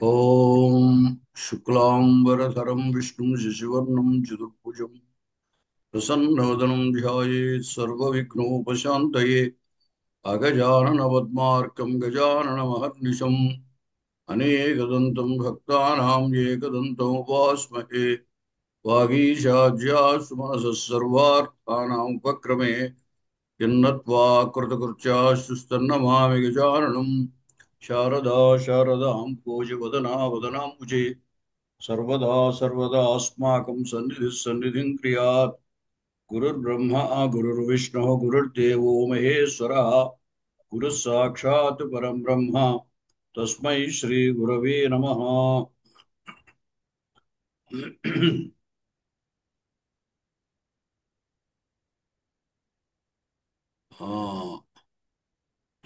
ॐ शुक्लाम्बरधरं विष्णुं शशिवर्णं चतुर्भुजं प्रसन्नवदनं ध्यायेत् सर्वविघ्नोपशान्तये अगजाननपद्मार्कं गजाननमहर्निशम् अनेकदन्तं भक्तानां एकदन्तमुपास्महे वागीशाज्यासु सर्वार्थानां उपक्रमे यन्नत्वा कृतकृत्यास्तुस्तन्नमामि गजाननं शारदा शारदां भोजवदना वदनाम्बुजे सर्वदा सर्वदा अस्माकं सन्निधिः सन्निधिं क्रियात् गुरुर्ब्रह्मा गुरुर्विष्णुः गुरुर्देवो महेश्वरः गुरुः साक्षात् परं ब्रह्म तस्मै श्री गुरवे नमः। हाँ,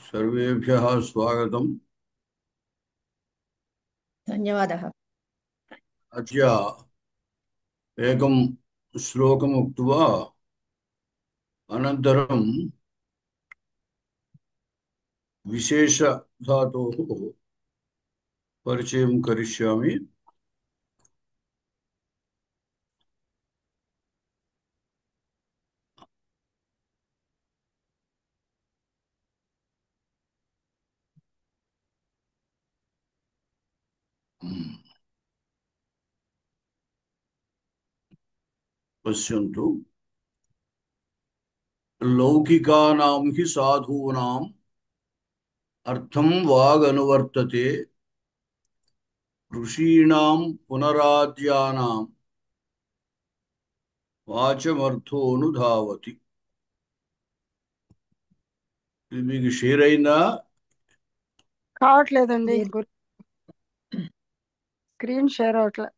सर्वेभ्यः स्वागतम्। धन्यवादः। अद्य एकं श्लोकम् उक्त्वा अनन्तरं विशेषधातोः परिचयं करिष्यामि। पश्यन्तु, लौकिकानां हि साधूनाम् अर्थं वागनुवर्तते, ऋषीणां पुनराद्यानां वाचमर्थोऽनुधावति। ఇది మీకు షేర్ అయిందా? కావట్లేదండి. లేదు. స్క్రీన్ షేర్ అవట్లే.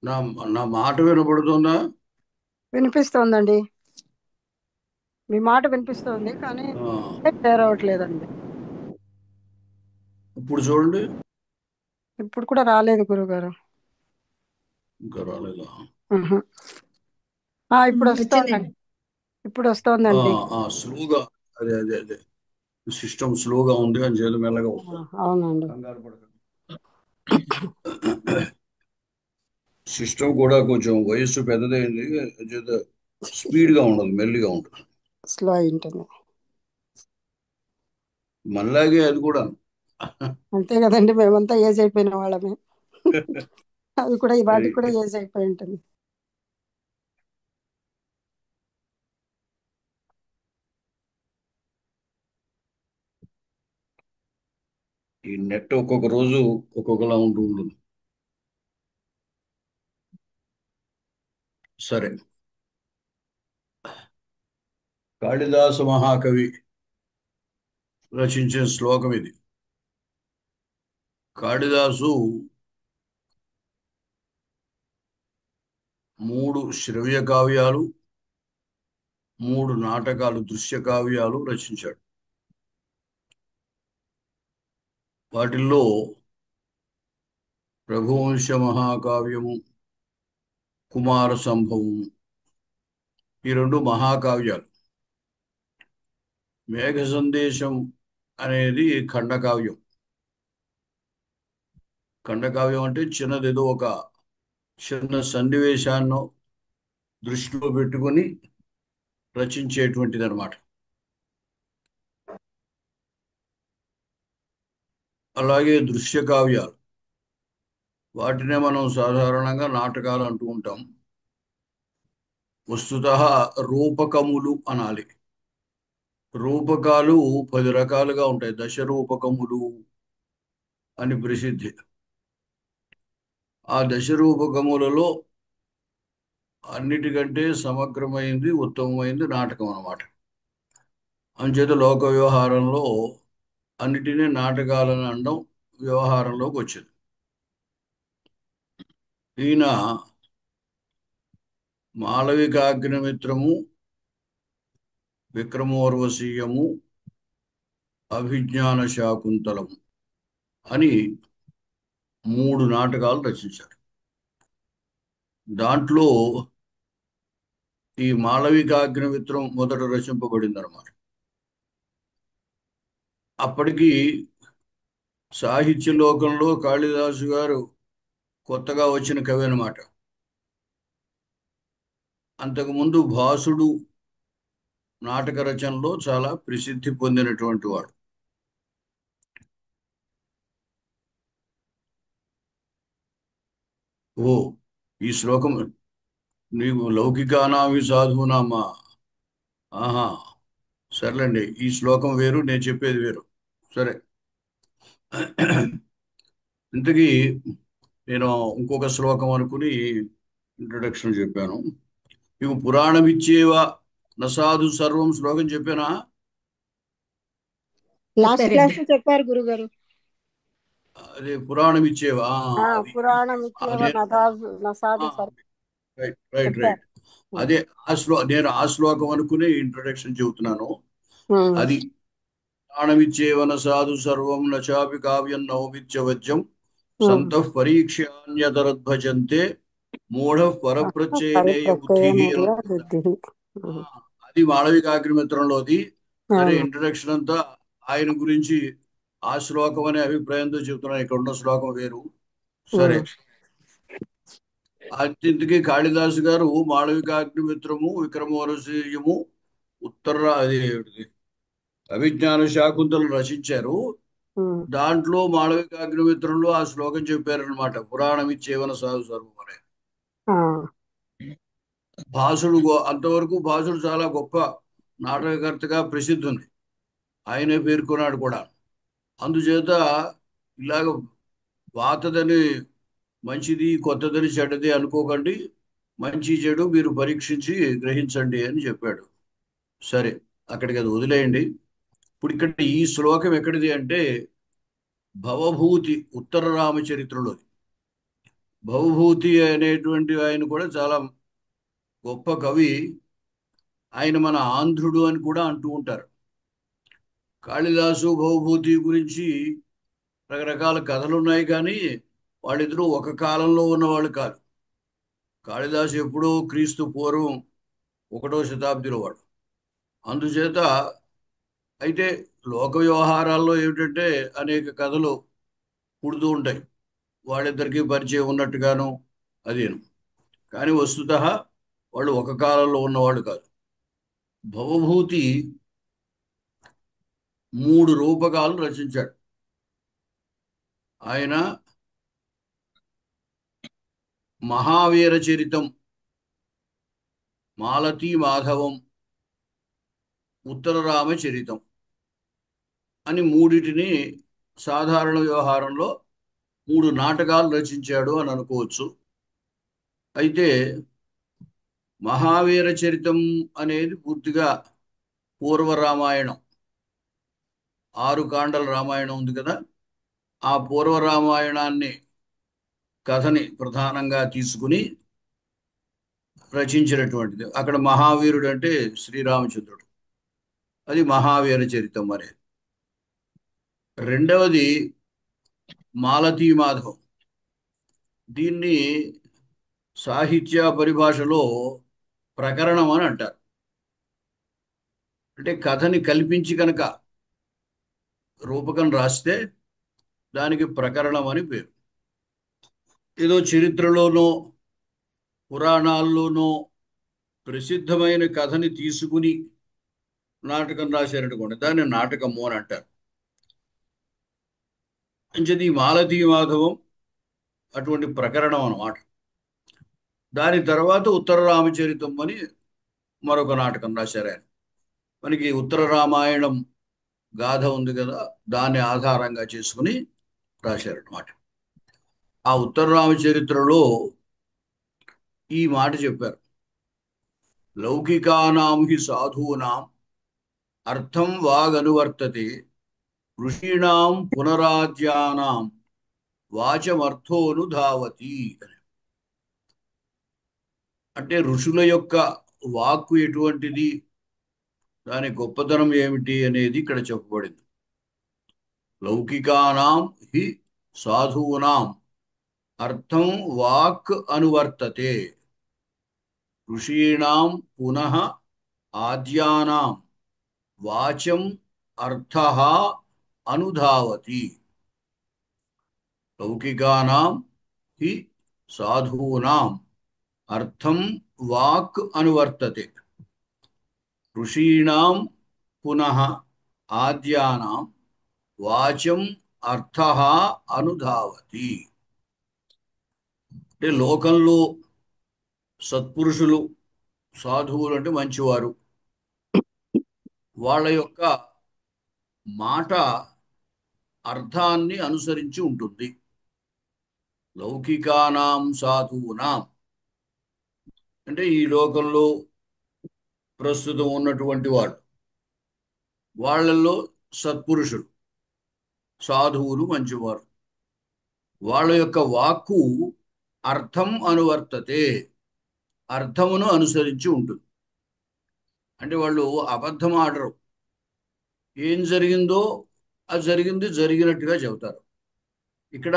నా నా మాట వినపడుతుందా? వినిపిస్తోందండి, మీ మాట వినిపిస్తోంది, కానీ ఆ, షేర్ అవ్వట్లేదండి. ఇప్పుడు చూడండి. ఇప్పుడు కూడా రాలేదు గురుగారు. ఇంకా రాలేదా? ఆహా. ఇప్పుడు వచ్చిందండి. వస్తోందండి, ఇప్పుడు వస్తోందండి. స్లోగా, అదే అదే అదే సిస్టమ్ స్లోగా ఉంది అని చేతి మెల్లగా వస్తుంది. అవునండి. కంగారు పడకండి. సిస్టమ్ కూడా కొంచెం వయస్సు పెద్దదైంది, చేత స్పీడ్గా ఉండదు, మెల్లిగా ఉంటుంది. స్లో అయి ఉంటుంది. మళ్ళాగే అది కూడా. అంతే కదండి, మేమంతా ఏజ్ అయిపోయిన వాళ్ళమే. అది కూడా వాటికి కూడా ఏజ్ అయిపోయి ఉంటుంది. ఈ నెట్ ఒక్కొక్క రోజు ఒక్కొక్కలా ఉంటూ ఉంటుంది. సరే, కాళిదాస మహాకవి రచించిన శ్లోకం ఇది. కాళిదాసు 3 శ్రవ్య కావ్యాలు, 3 నాటకాలు, దృశ్య కావ్యాలు రచించాడు. వాటిల్లో రఘువంశ మహాకావ్యము, కుమార సంభవము, ఈ 2 మహాకావ్యాలు. మేఘ సందేశం అనేది ఖండకావ్యం. ఖండకావ్యం అంటే చిన్నదేదో ఒక చిన్న సన్నివేశాన్ని దృష్టిలో పెట్టుకొని రచించేటువంటిది అనమాట. అలాగే దృశ్య కావ్యాలు, వాటినే మనం సాధారణంగా నాటకాలు అంటూ ఉంటాం. వస్తుతః రూపకములు అనాలి. రూపకాలు 10 రకాలుగా ఉంటాయి. దశ రూపకములు అని ప్రసిద్ధి. ఆ దశ రూపకములలో అన్నిటికంటే సమగ్రమైంది, ఉత్తమమైంది నాటకం అన్నమాట. అంచేత లోక వ్యవహారంలో అన్నిటినీ నాటకాలను అనడం వ్యవహారంలోకి వచ్చింది. ఈయన మాళవికాగ్నిమిత్రము, విక్రమోర్వశీయము, అభిజ్ఞాన శాకుంతలము అని 3 నాటకాలు రచించారు. దాంట్లో ఈ మాళవికాగ్నిమిత్రం మొదట రచింపబడింది అనమాట. అప్పటికి సాహిత్య లోకంలో కాళిదాసు గారు కొత్తగా వచ్చిన కవి అనమాట. అంతకుముందు భాసుడు నాటక రచనలో చాలా ప్రసిద్ధి పొందినటువంటి వాడు. ఓ, ఈ శ్లోకం నీకు లౌకికానామి సాధునామా. ఆహా, సర్లేండి, ఈ శ్లోకం వేరు, నేను చెప్పేది వేరు. సరే. ఇంతకీ నేను ఇంకొక శ్లోకం అనుకుని ఇంట్రొడక్షన్ చెప్పాను. మీకు పురాణం ఇచ్చేవా నసాధు సర్వం శ్లోకం చెప్పానా? లాస్ట్ క్లాస్ లో చెప్పారు గురుగారు. అదే పురాణం ఇచ్చేవా, అది పురాణం ఇచ్చేవా అదే. నసాధు సర్ రైట్ రైట్ చెప్పారు. రైట్. అదే నేను ఆ శ్లోకం అనుకుని ఇంట్రొడక్షన్ చెబుతున్నాను. అది ప్రాణమిచ్చేవన సాధు సర్వం నచాపి కావ్యం నవమిత్యవజ్యం సంతః పరీక్ష్యాన్యతరద్భజంతే మూఢ పరప్రత్యయనేయ బుద్ధిహీనం. ఆ, అది మాళవికాగ్నిమిత్రంలోది. సరే, ఇంట్రడక్షన్ అంతా ఆయన గురించి ఆ శ్లోకం అనే అభిప్రాయంతో చెబుతున్నాను. ఇక్కడ ఉన్న శ్లోకం వేరు. సరే. అత్యంతకి కాళిదాసు గారు మాళవికాగ్నిమిత్రము, విక్రమోర్వశీయము, ఉత్తర అది అభిజ్ఞాన శాకుంతలం రచించారు. దాంట్లో మాళవికాగ్నిమిత్రంలో ఆ శ్లోకం చెప్పారనమాట, పురాణం ఇచ్చేవన సాధు సర్వం అనే. భాసుడు అంతవరకు భాసుడు చాలా గొప్ప నాటకకర్తగా ప్రసిద్ధి ఉంది, ఆయనే పేర్కొన్నాడు కూడా. అందుచేత ఇలాగ పాతదని మంచిది, కొత్తదని చెడ్డది అనుకోకండి, మంచి చెడు మీరు పరీక్షించి గ్రహించండి అని చెప్పాడు. సరే, అక్కడికి అది వదిలేయండి. ఇప్పుడు ఇక్కడ ఈ శ్లోకం ఎక్కడిది అంటే భవభూతి ఉత్తర రామచరిత్రలోది. భవభూతి అనేటువంటి ఆయన కూడా చాలా గొప్ప కవి. ఆయన మన ఆంధ్రుడు అని కూడా అంటూ ఉంటారు. కాళిదాసు భవభూతి గురించి రకరకాల కథలు ఉన్నాయి, కానీ వాళ్ళిద్దరూ ఒక కాలంలో ఉన్నవాళ్ళు కాదు. కాళిదాసు ఎప్పుడో క్రీస్తు పూర్వం 1వ శతాబ్దిలో వాడు. అందుచేత అయితే లోక వ్యవహారాల్లో ఏమిటంటే అనేక కథలు పుడుతూ ఉంటాయి, వాళ్ళిద్దరికీ పరిచయం ఉన్నట్టుగాను అదేను. కానీ వస్తుతః వాళ్ళు ఒక కాలంలో ఉన్నవాళ్ళు కాదు. భవభూతి 3 రూపకాలు రచించాడు ఆయన. మహావీర చరితం, మాలతీ మాధవం, ఉత్తర రామచరితం అని మూడిటిని సాధారణ వ్యవహారంలో 3 నాటకాలు రచించాడు అని అనుకోవచ్చు. అయితే మహావీర చరితం అనేది పూర్తిగా పూర్వ రామాయణం, 6 కాండల రామాయణం ఉంది కదా, ఆ పూర్వ రామాయణాన్ని కథని ప్రధానంగా తీసుకుని రచించినటువంటిది. అక్కడ మహావీరుడు అంటే శ్రీరామచంద్రుడు. అది మహావీర చరితం అనేది. రెండవది మాలతీ మాధవం. దీన్ని సాహిత్య పరిభాషలో ప్రకరణం అని అంటారు. అంటే కథని కల్పించి కనుక రూపకం రాస్తే దానికి ప్రకరణం అని పేరు. ఏదో చరిత్రలోనో పురాణాల్లోనో ప్రసిద్ధమైన కథని తీసుకుని నాటకం రాశారనుకోండి, దాన్ని నాటకము అని అంటారు. అంచేది మాలతీ మాధవం అటువంటి ప్రకరణం అన్నమాట. దాని తర్వాత ఉత్తర రామచరితం అని మరొక నాటకం రాశారు ఆయన. మనకి ఉత్తర రామాయణం గాథ ఉంది కదా, దాన్ని ఆధారంగా చేసుకుని రాశారనమాట. ఆ ఉత్తర రామచరిత్రలో ఈ మాట చెప్పారు: లౌకికానాం హి సాధూనాం అర్థం వాగనువర్తతే ఋషీణాం పునరాద్యానాం వాచమర్థోనుధావతి అని. అంటే ఋషుల యొక్క వాక్కు ఎటువంటిది, దాని గొప్పతనం ఏమిటి అనేది ఇక్కడ చెప్పబడింది. లౌకికానాం హి సాధూనాం అర్థం వాక్ అనువర్తతే, ఋషీణాం పునః ఆద్యానాం వాచం అర్థః అనుధావతి. లౌకికానాం హి సాధూనాం అర్థం వాక్ అనువర్తతే, ఋషీణాం పునః ఆద్యానాం వాచం అర్థః అనుధావతి. అంటే లోకంలో సత్పురుషులు, సాధువులు అంటే మంచివారు, వాళ్ళ యొక్క మాట అర్థాన్ని అనుసరించి ఉంటుంది. లౌకికానాం సాధూనాం అంటే ఈ లోకంలో ప్రస్తుతం ఉన్నటువంటి వాళ్ళు, వాళ్ళల్లో సత్పురుషులు, సాధువులు, మంచివారు, వాళ్ళ యొక్క వాక్కు అర్థం అనువర్తతే, అర్థమును అనుసరించి ఉంటుంది. అంటే వాళ్ళు అబద్ధం ఆడరు. ఏం జరిగిందో అది జరిగింది జరిగినట్టుగా చెబుతారు. ఇక్కడ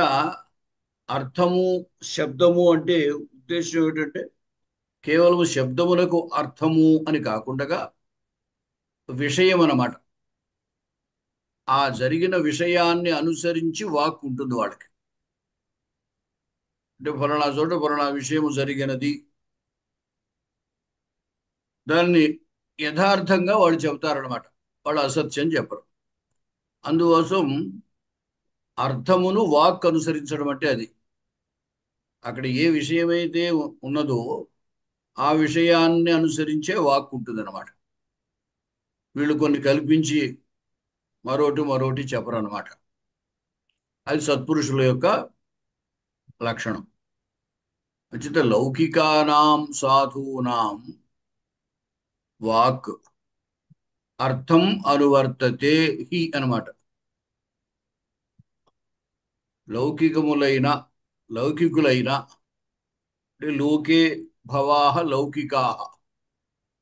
అర్థము, శబ్దము అంటే ఉద్దేశం ఏమిటంటే కేవలం శబ్దములకు అర్థము అని కాకుండా విషయం అన్నమాట. ఆ జరిగిన విషయాన్ని అనుసరించి వాక్ ఉంటుంది వాళ్ళకి. అంటే ఫలానా చోట ఫలానా విషయము జరిగినది, దాన్ని యథార్థంగా వాళ్ళు చెబుతారనమాట. వాళ్ళు అసత్యం చెప్పరు. అందుకోసం అర్థమును వాక్ అనుసరించడం అంటే అది. అక్కడ ఏ విషయమైతే ఉన్నదో ఆ విషయాన్ని అనుసరించే వాక్ ఉంటుంది అనమాట. వీళ్ళు కొన్ని కల్పించి మరోటి మరోటి చెప్పరు అనమాట. అది సత్పురుషుల యొక్క లక్షణం. ఉచిత లౌకికానాం సాధూనాం వాక్ అర్థం అనువర్తతే హి అనమాట. లౌకికములైన, లౌకికులైన అంటే లోకే భవాహ లౌకికాహ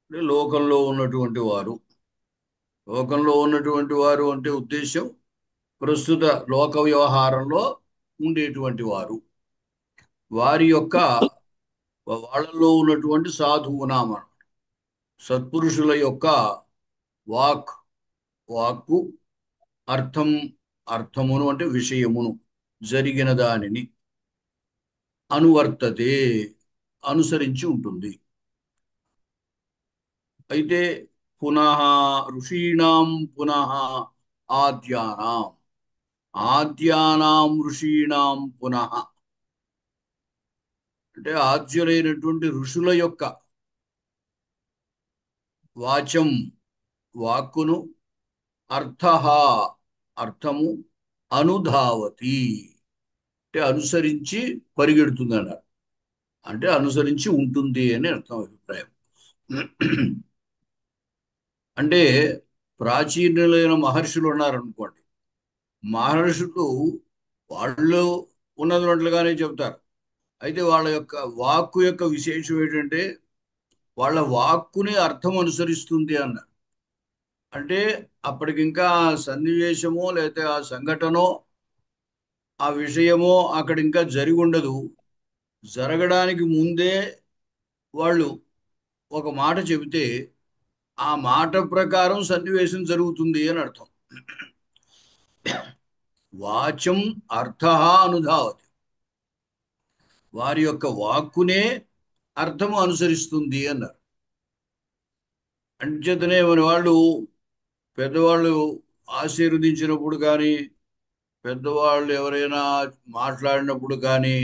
అంటే లోకంలో ఉన్నటువంటి వారు. లోకంలో ఉన్నటువంటి వారు అంటే ఉద్దేశం ప్రస్తుత లోక వ్యవహారంలో ఉండేటువంటి వారు. వారి యొక్క వాళ్ళలో ఉన్నటువంటి సాధువునామ, సత్పురుషుల యొక్క వాక్, వాక్కు అర్థం, అర్థమును అంటే విషయమును, జరిగిన దానిని అనువర్తతే అనుసరించి ఉంటుంది. అయితే పునః ఋషీణాం పునః ఆద్యానాం, ఆద్యానాం ఋషీణాం పునః అంటే ఆద్యులైనటువంటి ఋషుల యొక్క వాచం, వాక్కును, అర్థ, అర్థము, అనుధావతి అంటే అనుసరించి పరిగెడుతుంది అన్నారు. అంటే అనుసరించి ఉంటుంది అని అర్థం, అభిప్రాయం. అంటే ప్రాచీనులైన మహర్షులు ఉన్నారనుకోండి, మహర్షులు వాళ్ళు ఉన్నట్లుగానే చెబుతారు. అయితే వాళ్ళ యొక్క వాక్కు యొక్క విశేషం ఏంటంటే వాళ్ళ వాక్కుని అర్థం అనుసరిస్తుంది అన్నారు. అంటే అప్పటికింకా ఆ సన్నివేశమో లేకపోతే ఆ సంఘటనో ఆ విషయమో అక్కడ ఇంకా జరిగి ఉండదు. జరగడానికి ముందే వాళ్ళు ఒక మాట చెబితే ఆ మాట ప్రకారం సన్నివేశం జరుగుతుంది అని అర్థం. వాచం అర్థ అనుధావతి, వారి యొక్క వాక్కునే అర్థము అనుసరిస్తుంది అన్నారు. అంచేతనే మన వాళ్ళు పెద్దవాళ్ళు ఆశీర్వదించినప్పుడు కానీ, పెద్దవాళ్ళు ఎవరైనా మాట్లాడినప్పుడు కానీ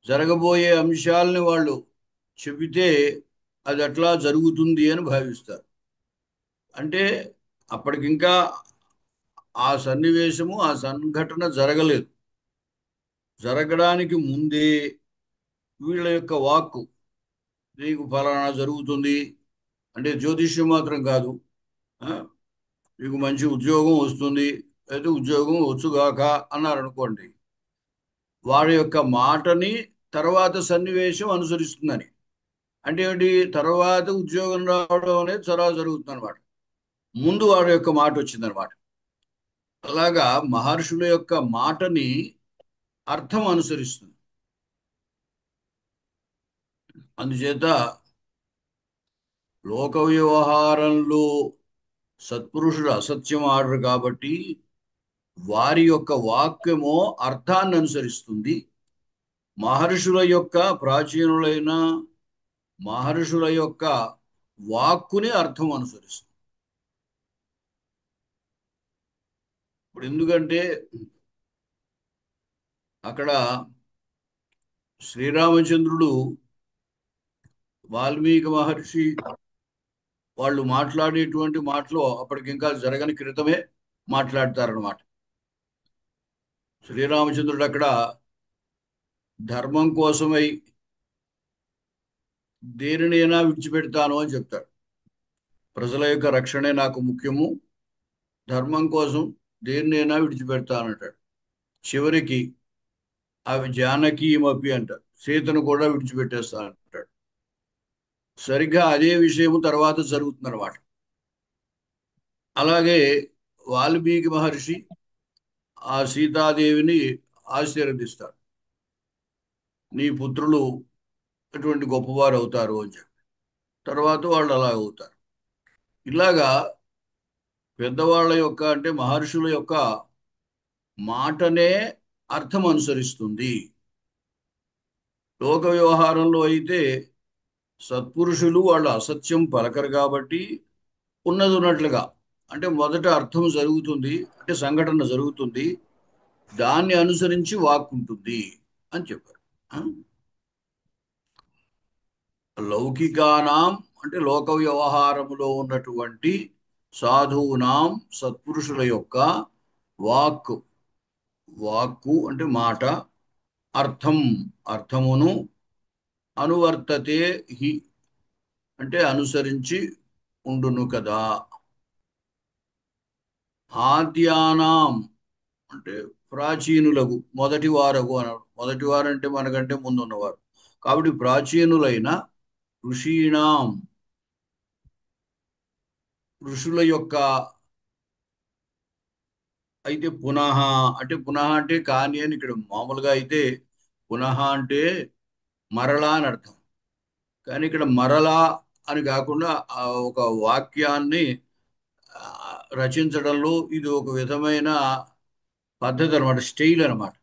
జరగబోయే అంశాలని వాళ్ళు చెబితే అది అట్లా జరుగుతుంది అని భావిస్తారు. అంటే అప్పటికింకా ఆ సన్నివేశము, ఆ సంఘటన జరగలేదు. జరగడానికి ముందే వీళ్ళ యొక్క వాక్కు నీకు ఫలానా జరుగుతుంది అంటే జ్యోతిష్యం మాత్రం కాదు, ఆ, నీకు మంచి ఉద్యోగం వస్తుంది, అయితే ఉద్యోగం వచ్చుగాక అన్నారనుకోండి, వారి యొక్క మాటని తర్వాత సన్నివేశం అనుసరిస్తుందని. అంటే ఏంటి, తర్వాత ఉద్యోగం రావడం అనేది తర్వాత జరుగుతుంది అనమాట. ముందు వాడి యొక్క మాట వచ్చిందనమాట. అలాగా మహర్షుల యొక్క మాటని అర్థం అనుసరిస్తుంది. అందుచేత లోక వ్యవహారంలో సత్పురుషుడు అసత్యం ఆడరు కాబట్టి వారి యొక్క వాక్యమో అర్థాన్ని అనుసరిస్తుంది. మహర్షుల యొక్క ప్రాచీనులైన మహర్షుల యొక్క వాక్కుని అర్థం అనుసరిస్తుంది. ఇప్పుడు ఎందుకంటే అక్కడ శ్రీరామచంద్రుడు వాల్మీకి మహర్షి వాళ్ళు మాట్లాడేటువంటి మాటలు అప్పటికి ఇంకా జరగని క్రితమే మాట్లాడతారనమాట. శ్రీరామచంద్రుడు అక్కడ ధర్మం కోసమై దేనినైనా విడిచిపెడతాను అని చెప్తాడు. ప్రజల యొక్క రక్షణే నాకు ముఖ్యము, ధర్మం కోసం దేనినైనా విడిచిపెడతానంటాడు. చివరికి అవి జానకీమపి అంటారు, సీతను కూడా విడిచిపెట్టేస్తానంటాడు. సరిగ్గా అదే విషయము తర్వాత జరుగుతుందన్నమాట. అలాగే వాల్మీకి మహర్షి ఆ సీతాదేవిని ఆశీర్వదిస్తాడు, నీ పుత్రులు అటువంటి గొప్పవారు అవుతారు అని చెప్పి. తర్వాత వాళ్ళు అలా అవుతారు. ఇలాగా పెద్దవాళ్ళ యొక్క అంటే మహర్షుల యొక్క మాటనే అర్థం అనుసరిస్తుంది. లోక వ్యవహారంలో అయితే సత్పురుషులు వాళ్ళు అసత్యం పలకరు కాబట్టి ఉన్నది ఉన్నట్లుగా, అంటే మొదట అర్థం జరుగుతుంది, అంటే సంఘటన జరుగుతుంది, దాన్ని అనుసరించి వాక్ ఉంటుంది అని చెప్పారు. ఆ? లౌకికానాం అంటే లోక వ్యవహారములో ఉన్నటువంటి సాధువునాం సత్పురుషుల యొక్క వాక్, వాక్కు అంటే మాట, అర్థం అర్థమును, అనువర్తతే హి అంటే అనుసరించి ఉండును కదా. ఆద్యానాం అంటే ప్రాచీనులకు, మొదటి వారకు అన్నాడు. మొదటి వారు అంటే మనకంటే ముందున్నవారు కాబట్టి ప్రాచీనులైన ఋషీణాం ఋషుల యొక్క, అయితే పునః అంటే పునః అంటే కాని అని ఇక్కడ మామూలుగా అయితే పునః అంటే మరలా అని అర్థం. కానీ ఇక్కడ మరలా అని కాకుండా ఒక వాక్యాన్ని ఆ, రచించడంలో ఇది ఒక విధమైన పద్ధతి అనమాట, స్టైల్ అనమాట.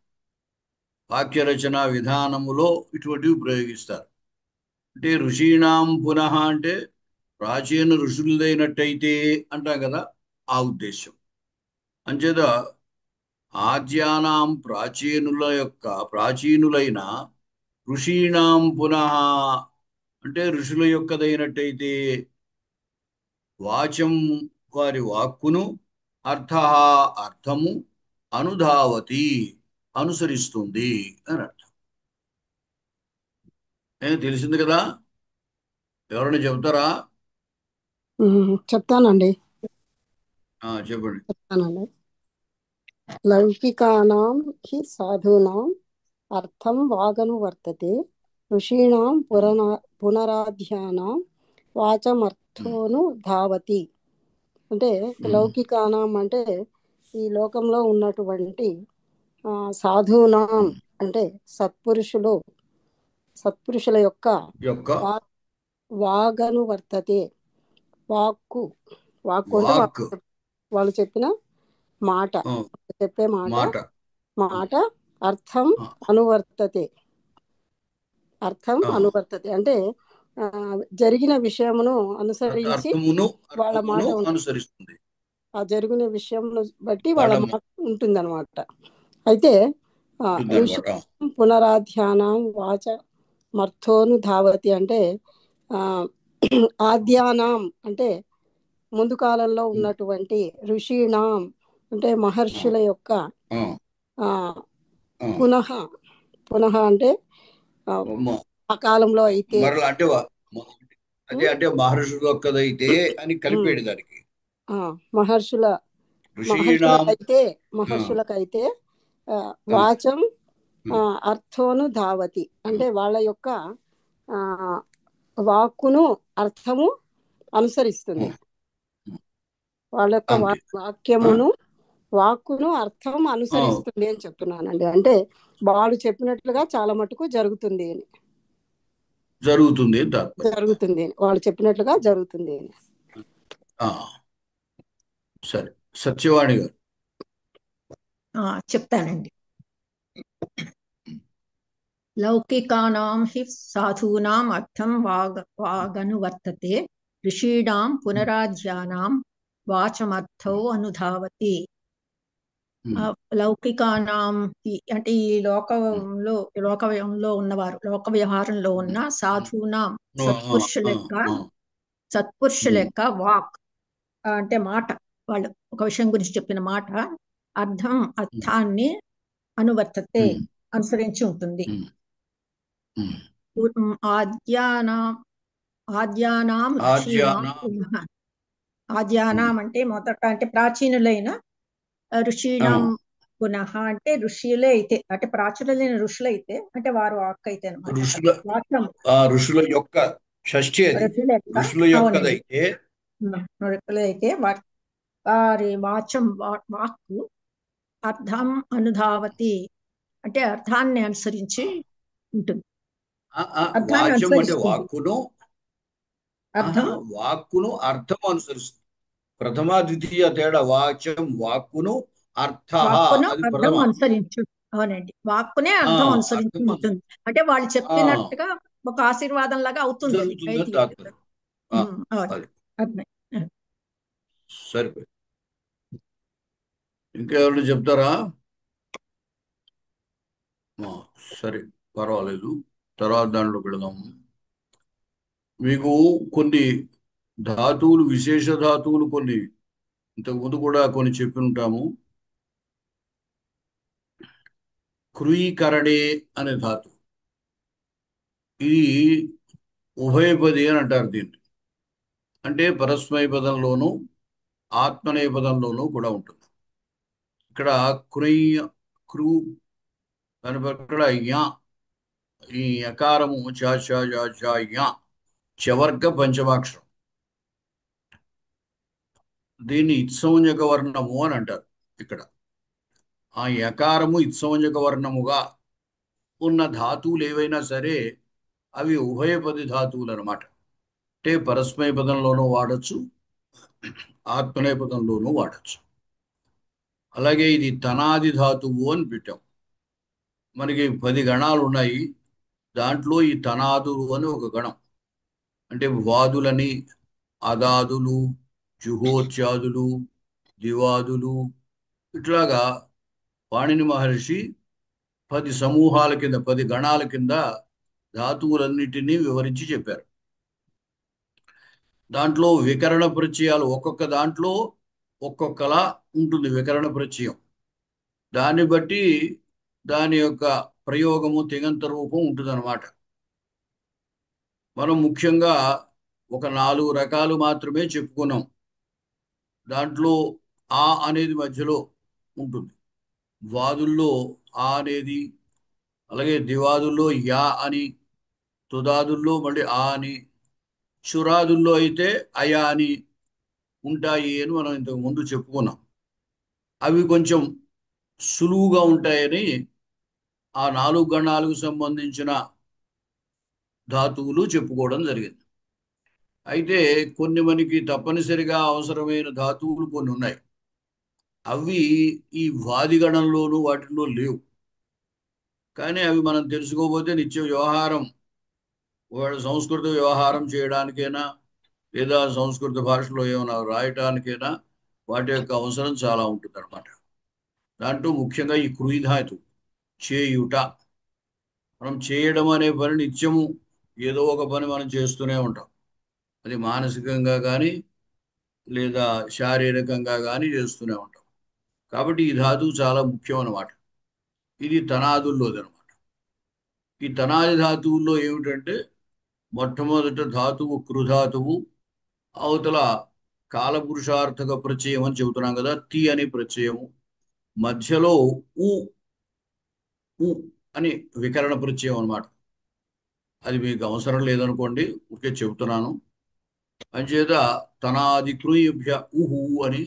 వాక్య రచన విధానములో ఇటువంటివి ప్రయోగిస్తారు. అంటే ఋషీణాం పునః అంటే ప్రాచీన ఋషులదైనట్టయితే అంటాం కదా, ఆ ఉద్దేశం. అంచేత ఆద్యానాం ప్రాచీనులైన ఋషీణాం పునః అంటే ఋషుల యొక్కదైనట్టయితే వాచం వారి వాక్కును, అర్థ అర్థము, అనుధావతి అనుసరిస్తుంది అని అర్థం. తెలిసింది కదా, ఎవరైనా చెబుతారా? చెప్తానండి. చెప్పండి. చెప్తానండి. లౌకికానాం హి సాధూనాం అర్థం వాగనువర్తతే ఋషీణాం పునరాధ్యానాం వాచమర్థోను ధావతి. అంటే లౌకికానాం అంటే ఈ లోకంలో ఉన్నటువంటి సాధూనాం అంటే సత్పురుషుల యొక్క వాగనువర్తతే. వాక్కు అంటే వాళ్ళు చెప్పిన మాట, చెప్పే మాట అర్థం అనువర్తతే. అంటే జరిగిన విషయమును అనుసరించి వాళ్ళ మాట అనుసరిస్తుంది. ఆ జరిగిన విషయం బట్టి వాళ్ళ మాట ఉంటుందన్నమాట. అయితే పునరాధ్యానం వాచ మర్థోను ధావతి అంటే ఆద్యానాం అంటే ముందు కాలంలో ఉన్నటువంటి ఋషీణాం అంటే మహర్షుల యొక్క పునః అంటే ఆ కాలంలో అయితే అంటే మహర్షుల యొక్కదైతే అని కలిపేడు దానికి. మహర్షులకైతే వాచం అర్థోను ధావతి అంటే వాళ్ళ యొక్క వాక్కును అర్థము అనుసరిస్తుంది. ఉమ్, వాళ్ళ యొక్క అంతే. ఆ, వాక్యమును వాక్కును అర్థం ఆ, అనుసరిస్తుంది అని చెప్తున్నానండి. అంటే వాళ్ళు చెప్పినట్లుగా చాలా మటుకు జరుగుతుంది అని. జరుగుతుంది అని తాత్పర్యం. జరుగుతుంది అని వాళ్ళు చెప్పినట్లుగా జరుగుతుంది అని. ఆ, సరే. సత్యవాణి గారు. చెప్తానండి. లౌకికానాం హి సాధూనాం అర్థం వాగనువర్తతే ఋషీణాం పునరాజ్యానాం వాచమర్థో అనుధావతి. లౌకికానాం అంటే ఈ లోకంలో ఉన్నవారు, లోక వ్యవహారంలో ఉన్న సాధూనాం సత్పురుషుల యొక్క వాక్ అంటే మాట, వాళ్ళు ఒక విషయం గురించి చెప్పిన మాట అర్థాన్ని అనువర్తతే అనుసరించి ఉంటుంది. ఆద్యానాం అంటే మొదట అంటే ప్రాచీనులైన ఋషీణాం పునః అంటే ఋషులే అయితే, అంటే ప్రాచుర్యులైన ఋషులైతే అంటే వారు వాక్ అయితే అనమాట. ఋషుల యొక్క షష్ఠి అది. ఋషుల యొక్కదైతే ఋషులైతే వారి వాక్కు అర్థం అనుధావతి అంటే అర్థాన్ని అనుసరించి ఉంటుంది. వాచ్యం అంటే వాక్కును అర్థం అనుసరిస్తుంది. ప్రథమ ద్వితీయ తేడా. వాచ్యం వాక్కును అర్థం అనుసరించు. అవునండి, వాక్కునే అర్థం అనుసరించి ఉంటుంది. అంటే వాళ్ళు చెప్పినట్టుగా ఒక ఆశీర్వాదం లాగా అవుతుంది. సరిపోయి ఇంకెవరు చెప్తారా? సరే, పర్వాలేదు, తర్వాత దాంట్లో పెడదాము. మీకు కొన్ని ధాతువులు, విశేష ధాతువులు కొన్ని ఇంతకుముందు కూడా కొన్ని చెప్పి ఉంటాము. క్రూయీకరణే అనే ధాతు, ఇది ఉభయపది అని అంటారు దీన్ని. అంటే పరస్మయ పదంలోను ఆత్మనేయ పదంలోనూ కూడా ఉంటుంది. ఇక్కడ క్రూ దాని పక్కన యా, ఈ యకారము చవర్గ పంచమాక్షరం. దీన్ని ఇత్సంజక వర్ణము అని అంటారు. ఇక్కడ ఆ యకారము ఇత్సంజక వర్ణముగా ఉన్న ధాతువులు ఏవైనా సరే అవి ఉభయపది ధాతువులు అనమాట. అంటే పరస్మయ పదంలోనూ వాడచ్చు, ఆత్మనేయ పదంలోనూ వాడచ్చు. అలాగే ఇది తనాది ధాతువు అని పెట్టాం. మనకి 10 గణాలు ఉన్నాయి. దాంట్లో ఈ తనాదులు అని ఒక గణం. అంటే వాదులని, అదాదులు, జుహోత్యాదులు, దివాదులు, ఇట్లాగా పాణిని మహర్షి 10 సమూహాల కింద, 10 గణాల కింద ధాతువులన్నిటినీ వివరించి చెప్పారు. దాంట్లో వికరణ ప్రత్యయాలు ఒక్కొక్క దాంట్లో ఒక్కొక్కలా ఉంటుంది. వికరణ ప్రత్యయం దాన్ని బట్టి దాని యొక్క ప్రయోగము, తిగంత రూపం ఉంటుందన్నమాట. మనం ముఖ్యంగా ఒక 4 రకాలు మాత్రమే చెప్పుకున్నాం. దాంట్లో ఆ అనేది మధ్యలో ఉంటుంది. వాదుల్లో ఆ అనేది, అలాగే దివాదుల్లో యా అని, తుదాదుల్లో మళ్ళీ ఆ అని, చురాదుల్లో అయితే అయా అని ఉంటాయి అని మనం ఇంతకు ముందు చెప్పుకున్నాం. అవి కొంచెం సులువుగా ఉంటాయని ఆ 4 గణాలకు సంబంధించిన ధాతువులు చెప్పుకోవడం జరిగింది. అయితే కొన్ని మనకి తప్పనిసరిగా అవసరమైన ధాతువులు కొన్ని ఉన్నాయి. అవి ఈ వాదిగణంలోనూ వాటిల్లో లేవు. కానీ అవి మనం తెలుసుకోకపోతే నిత్య వ్యవహారం, వాడు సంస్కృత వ్యవహారం చేయడానికైనా లేదా సంస్కృత భాషలో ఏమైనా రాయటానికైనా వాటి యొక్క అవసరం చాలా ఉంటుంది అనమాట. దాంట్లో ముఖ్యంగా ఈ క్రూయిధాతు, చేయుట. మనం చేయడం అనే పని నిత్యము ఏదో ఒక పని మనం చేస్తూనే ఉంటాం. అది మానసికంగా కానీ లేదా శారీరకంగా కానీ చేస్తూనే ఉంటాం. కాబట్టి ఈ ధాతువు చాలా ముఖ్యం అన్నమాట. ఇది తనాదుల్లోది అనమాట. ఈ తనాది ధాతువుల్లో ఏమిటంటే మొట్టమొదట ధాతువు కృధాతువు, అవతల కాలపురుషార్థక ప్రత్యయం అని చెబుతున్నాం కదా, తి అనే ప్రత్యయము, మధ్యలో ఉ ఉ అని వికరణ ప్రత్యయం అనమాట. అది మీకు అవసరం లేదనుకోండి, ఊరికే చెబుతున్నాను. అంచేత తనాది క్రూయభ్య ఉహు అని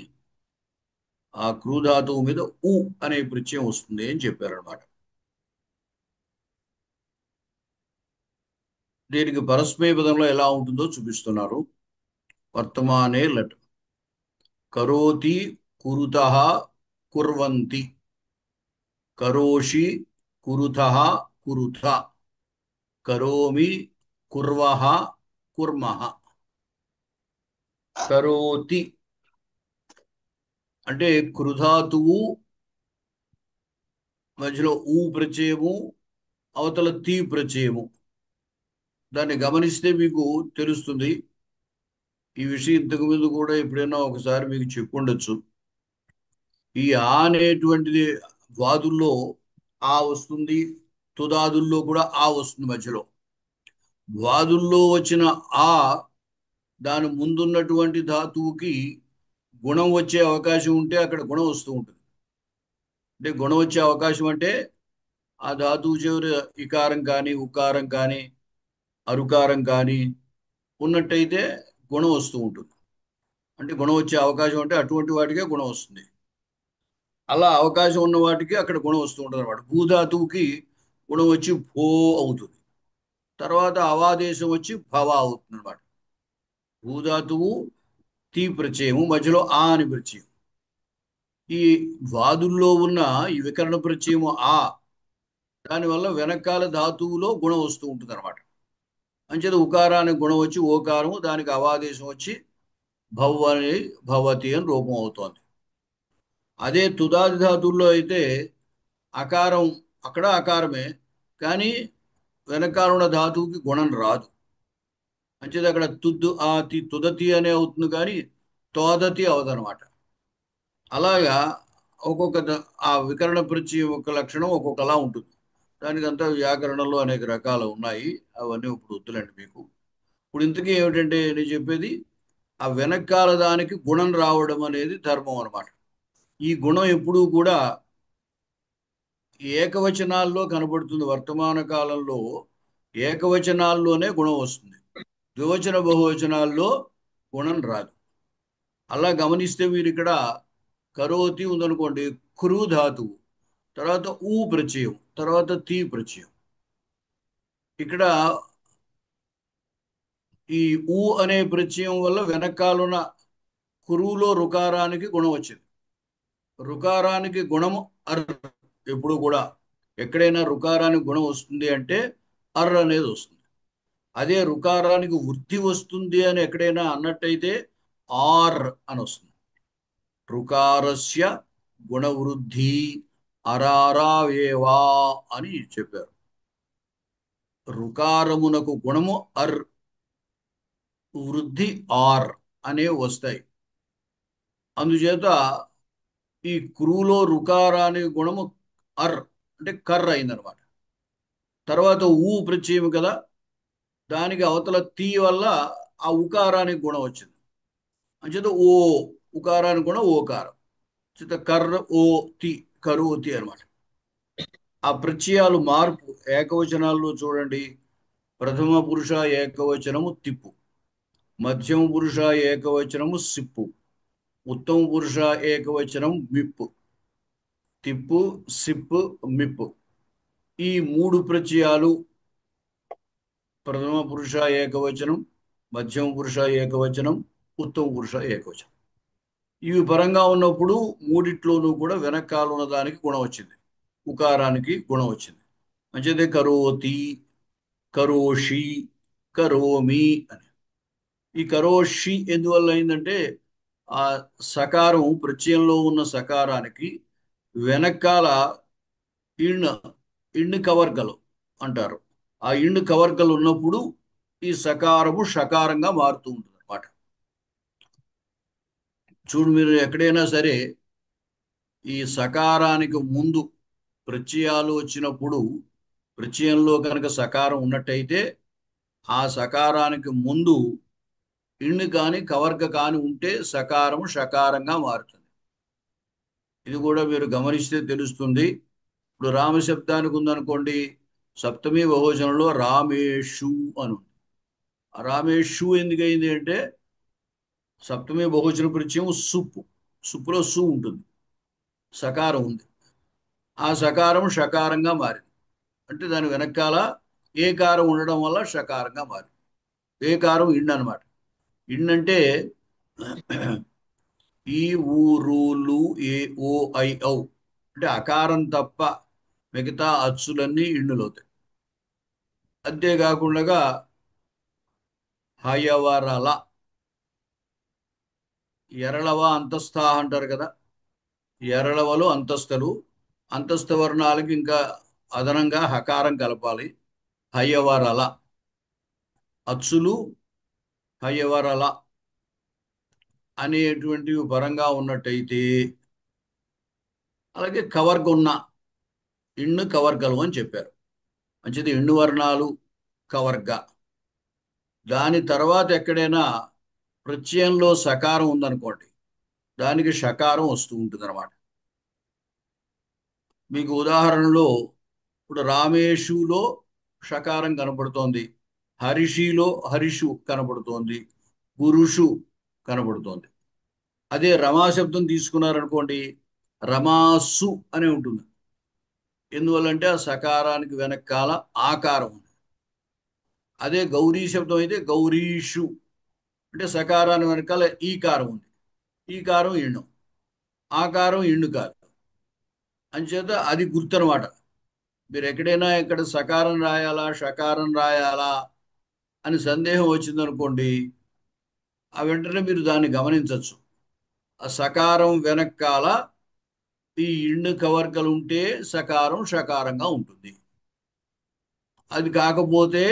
ఆ క్రూధాతువు మీద ఉ అనే ప్రత్యయం వస్తుంది అని చెప్పారనమాట. దీనికి పరస్మయ పదంలో ఎలా ఉంటుందో చూపిస్తున్నారు. వర్తమానే లట్ కరోతి, కురుతః, కుర్వంతి, కరోషి, కురుతః, కురుథ, కరోమి, కుర్వః, కుర్మః. కరోతి అంటే కృధాతువు మధ్యలో ఊ ప్రత్యయము, అవతల తీ ప్రత్యయము. దాన్ని గమనిస్తే మీకు తెలుస్తుంది. ఈ విషయం ఇంతకు ముందు కూడా ఎప్పుడైనా ఒకసారి మీకు చెప్పుండొచ్చు. ఈ ఆ అనేటువంటిది వాదుల్లో ఆ వస్తుంది, తుదాదుల్లో కూడా ఆ వస్తుంది. మధ్యలో వాదుల్లో వచ్చిన ఆ దాని ముందున్నటువంటి ధాతువుకి గుణం వచ్చే అవకాశం ఉంటే అక్కడ గుణం వస్తూ ఉంటుంది. అంటే గుణం వచ్చే అవకాశం అంటే ఆ ధాతువు చివరి ఇకారం కానీ, ఉకారం కానీ, అరుకారం కానీ ఉన్నట్టయితే గుణం వస్తూ ఉంటుంది. అంటే గుణం వచ్చే అవకాశం అంటే అటువంటి వాటికే గుణం వస్తుంది. అలా అవకాశం ఉన్న వాటికి అక్కడ గుణం వస్తూ ఉంటుంది అనమాట. భూధాతువుకి గుణం వచ్చి భో అవుతుంది. తర్వాత అవాదేశం వచ్చి భవ అవుతుంది అనమాట. భూధాతువు తీ ప్రత్యయము, మధ్యలో ఆ అని ప్రత్యయం. ఈ వాదుల్లో ఉన్న ఈ వికరణ ప్రత్యయము ఆ, దానివల్ల వెనకాల ధాతువులో గుణం వస్తూ ఉంటుంది అనమాట. అంచేత ఉకారానికి గుణం వచ్చి ఓకారము, దానికి అవాదేశం వచ్చి భవ్ అని భవతి అని రూపం అవుతోంది. అదే తుదాది ధాతువుల్లో అయితే అకారం అక్కడ అకారమే, కానీ వెనకాల ఉన్న ధాతువుకి గుణం రాదు. అంచేది అక్కడ తుద్దు ఆ తి తుదతి అనే అవుతుంది, కానీ తోదతి అవదనమాట. అలాగా ఆ వికరణ ప్రత్యయం యొక్క లక్షణం ఒక్కొక్కలా ఉంటుంది. దానికంతా వ్యాకరణంలో అనేక రకాలు ఉన్నాయి. అవన్నీ ఇప్పుడు వద్దులండి మీకు. ఇప్పుడు ఇంతకీ ఏమిటంటే నేను చెప్పేది, ఆ వెనకాల దానికి గుణం రావడం అనేది ధర్మం అనమాట. ఈ గుణం ఎప్పుడూ కూడా ఏకవచనాల్లో కనబడుతుంది. వర్తమాన కాలంలో ఏకవచనాల్లోనే గుణం వస్తుంది. ద్వివచన బహువచనాల్లో గుణం రాదు. అలా గమనిస్తే మీరు ఇక్కడ కరోతి ఉందనుకోండి, క్రూ ధాతువు, తర్వాత ఊ ప్రత్యయం, తర్వాత తీ ప్రత్యయం. ఇక్కడ ఈ ఊ అనే ప్రత్యయం వల్ల వెనకాలన్న కురువులో రుకారానికి గుణం వచ్చింది. రుకారానికి గుణము అర్. ఎప్పుడు కూడా ఎక్కడైనా రుకారానికి గుణం వస్తుంది అంటే అర్ అనేది వస్తుంది. అదే రుకారానికి వృద్ధి వస్తుంది అని ఎక్కడైనా అన్నట్టయితే ఆర్ అని వస్తుంది. రుకారస్య గుణవృద్ధి అరారావేవా అని చెప్పారు. రుకారమునకు గుణము అర్, వృద్ధి ఆర్ అనే వస్తాయి. అందుచేత ఈ క్రూలో రుకారానికి గుణము అర్ అంటే కర్ర అయిందనమాట. తర్వాత ఊ ప్రత్యయం కదా, దానికి అవతల తీ వల్ల ఆ ఉకారానికి గుణం వచ్చింది. అంచేత ఓ ఉకారానికి గుణం ఓకారం. చేత కర్ర ఓ తి కరోతి అనమాట. ఆ ప్రత్యయాలు మార్పు ఏకవచనాల్లో చూడండి. ప్రథమ పురుష ఏకవచనము తిప్పు, మధ్యమ పురుష ఏకవచనము సిప్పు, ఉత్తమ పురుష ఏకవచనం మిప్పు, తిప్పు, సిప్పు, మిప్పు. ఈ మూడు ప్రత్యయాలు ప్రథమ పురుష ఏకవచనం, మధ్యమ పురుష ఏకవచనం, ఉత్తమ పురుష ఏకవచనం. ఇవి పరంగా ఉన్నప్పుడు మూడిట్లోనూ కూడా వెనకాల ఉన్న దానికి గుణం వచ్చింది, ఉకారానికి గుణం వచ్చింది. మంచిదే కరోతి, కరోషి, కరోమి అని. ఈ కరోషి ఎందువల్ల అయిందంటే ఆ సకారం ప్రత్యయంలో ఉన్న సకారానికి వెనకాల ఇణ్ ఇణ్ కవర్గలు అంటారు. ఆ ఇణ్ కవర్గలు ఉన్నప్పుడు ఈ సకారము షకారంగా మారుతూ ఉంటుంది అనమాట. చూడు, మీరు ఎక్కడైనా సరే ఈ సకారానికి ముందు ప్రత్యయాలు వచ్చినప్పుడు, ప్రత్యయంలో కనుక సకారం ఉన్నట్టయితే ఆ సకారానికి ముందు ఇణ్ కానీ కవర్గ కానీ ఉంటే సకారము షకారంగా మారుతుంది. ఇది కూడా మీరు గమనిస్తే తెలుస్తుంది. ఇప్పుడు రామశబ్దానికి ఉందనుకోండి, సప్తమి బహువచనంలో రామేషు అని ఉంది. ఆ రామేషు ఎందుకయింది అంటే సప్తమి బహువచన ప్రత్యయం సుప్పు. సుప్పులో సు ఉంటుంది, సకారం ఉంది. ఆ సకారం షకారంగా మారింది. అంటే దాని వెనకాల ఏకారం ఉండడం వల్ల షకారంగా మారింది. ఏకారం ఇండ్ అనమాట. ఇండ్ అంటే ఈ ఊరులు ఏ ఓ ఐ ఔ అంటే అకారం తప్ప మిగతా అచ్చులన్నీ ఇండులవుతాయి. అంతేకాకుండా హయవరల, ఎరళవ అంతస్థ అంటారు కదా, ఎరళవలు అంతస్తులు. అంతస్థ వర్ణాలకి ఇంకా అదనంగా హకారం కలపాలి. హయవరల అచ్చులు హయవరల అనేటువంటివి పరంగా ఉన్నట్టయితే, అలాగే కవర్గొన్న ఇన్ను కవర్గలు అని చెప్పారు. మంచిది, ఇన్ను వర్ణాలు కవర్గ. దాని తర్వాత ఎక్కడైనా ప్రత్యయంలో సకారం ఉందనుకోండి, దానికి షకారం వస్తూ ఉంటుంది అనమాట. మీకు ఉదాహరణలో ఇప్పుడు రామేషులో షకారం కనపడుతోంది, హరిషిలో హరిషు కనపడుతోంది, పురుషు కనపడుతోంది. అదే రమాశబ్దం తీసుకున్నారనుకోండి, రమాసు అని ఉంటుంది. ఎందువల్లంటే ఆ సకారానికి వెనకాల ఆకారం ఉంది. అదే గౌరీ శబ్దం అయితే గౌరీషు అంటే సకారాన్ని వెనకాల ఈకారం ఉంది. ఈకారం ఇండు, ఆకారం ఇండు కాదు. అంచేత అది గుర్తనమాట. మీరు ఎక్కడైనా ఇక్కడ సకారం రాయాలా షకారం రాయాలా అని సందేహం వచ్చిందనుకోండి, ఆ వెంటనే మీరు దాన్ని గమనించవచ్చు. ఆ సకారం వెనకాల ఈ ఇండు కవర్గలు ఉంటే సకారం షకారంగా ఉంటుంది. అది కాకపోతే